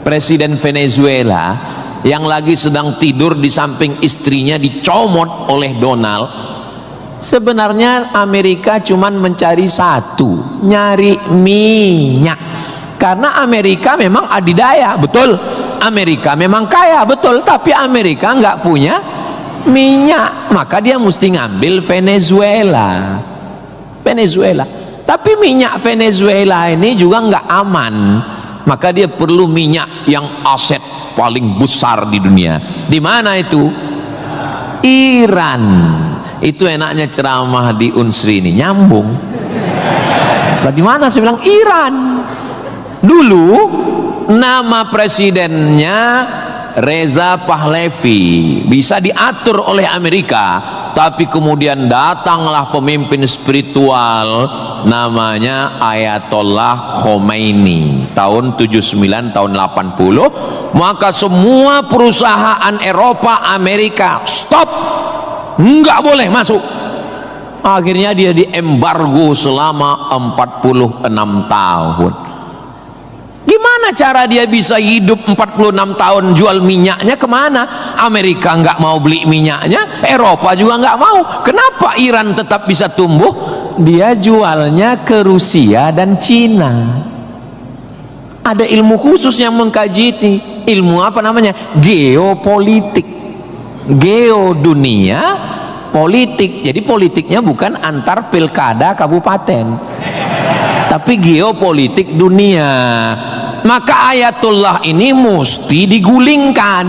presiden Venezuela, yang lagi sedang tidur di samping istrinya dicomot oleh Donald. Sebenarnya Amerika cuman mencari satu, nyari minyak. Karena Amerika memang adidaya, betul. Amerika memang kaya, betul. Tapi Amerika nggak punya minyak, maka dia mesti ngambil Venezuela. Tapi minyak Venezuela ini juga nggak aman, maka dia perlu minyak yang aset paling besar di dunia. Di mana itu? Iran. Itu enaknya ceramah di Unsri ini, nyambung. Bagaimana? Saya bilang Iran. Dulu nama presidennya Reza Pahlavi, bisa diatur oleh Amerika, tapi kemudian datanglah pemimpin spiritual namanya Ayatollah Khomeini tahun 79 tahun 80, maka semua perusahaan Eropa, Amerika stop, nggak boleh masuk. Akhirnya dia diembargo selama 46 tahun. Gimana cara dia bisa hidup 46 tahun? Jual minyaknya kemana? Amerika nggak mau beli minyaknya, Eropa juga nggak mau. Kenapa Iran tetap bisa tumbuh? Dia jualnya ke Rusia dan Cina. Ada ilmu khusus yang mengkaji ini. Ilmu apa namanya? Geopolitik. Geo dunia, politik. Jadi politiknya bukan antar pilkada kabupaten, tapi geopolitik dunia. Maka Ayatullah ini mesti digulingkan.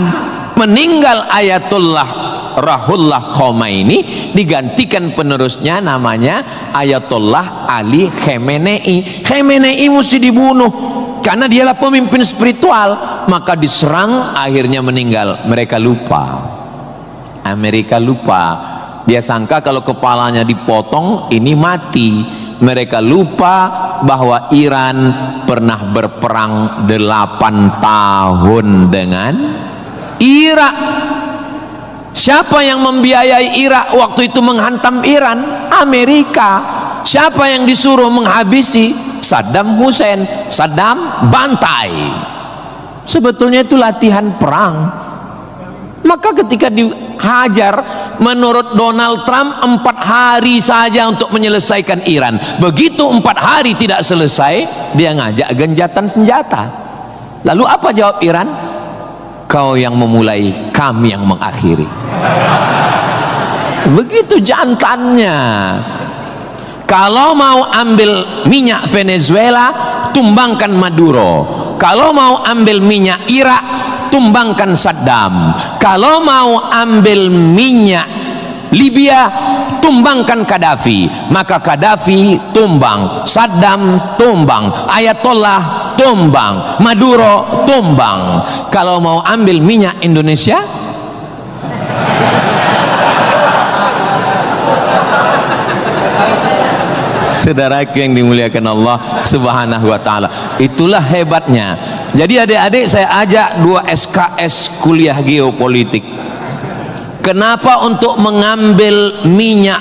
Meninggal Ayatullah Ruhollah Khomeini, digantikan penerusnya namanya Ayatollah Ali Khamenei. Khamenei mesti dibunuh karena dialah pemimpin spiritual. Maka diserang, akhirnya meninggal. Mereka lupa, Amerika lupa. Dia sangka kalau kepalanya dipotong ini mati. Mereka lupa bahwa Iran pernah berperang 8 tahun dengan Irak. Siapa yang membiayai Irak waktu itu menghantam Iran? Amerika. Siapa yang disuruh menghabisi? Saddam Hussein. Saddam bantai. Sebetulnya itu latihan perang. Maka ketika dihajar, menurut Donald Trump 4 hari saja untuk menyelesaikan Iran. Begitu 4 hari tidak selesai, dia ngajak genjatan senjata. Lalu apa jawab Iran? Kau yang memulai, kami yang mengakhiri. Begitu jantannya. Kalau mau ambil minyak Venezuela, tumbangkan Maduro. Kalau mau ambil minyak Irak, tumbangkan Saddam. Kalau mau ambil minyak Libya, tumbangkan Gaddafi. Maka Gaddafi tumbang, Saddam tumbang, Ayatollah tumbang, Maduro tumbang. Kalau mau ambil minyak Indonesia, saudaraku yang dimuliakan Allah Subhanahu wa ta'ala, itulah hebatnya. Jadi adik-adik, saya ajak 2 SKS kuliah geopolitik. Kenapa untuk mengambil minyak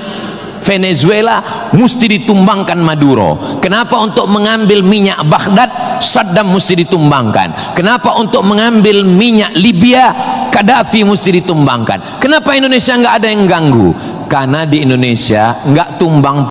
Venezuela mesti ditumbangkan Maduro? Kenapa untuk mengambil minyak Baghdad Saddam mesti ditumbangkan? Kenapa untuk mengambil minyak Libya Gaddafi mesti ditumbangkan? Kenapa Indonesia nggak ada yang ganggu? Karena di Indonesia nggak tumbang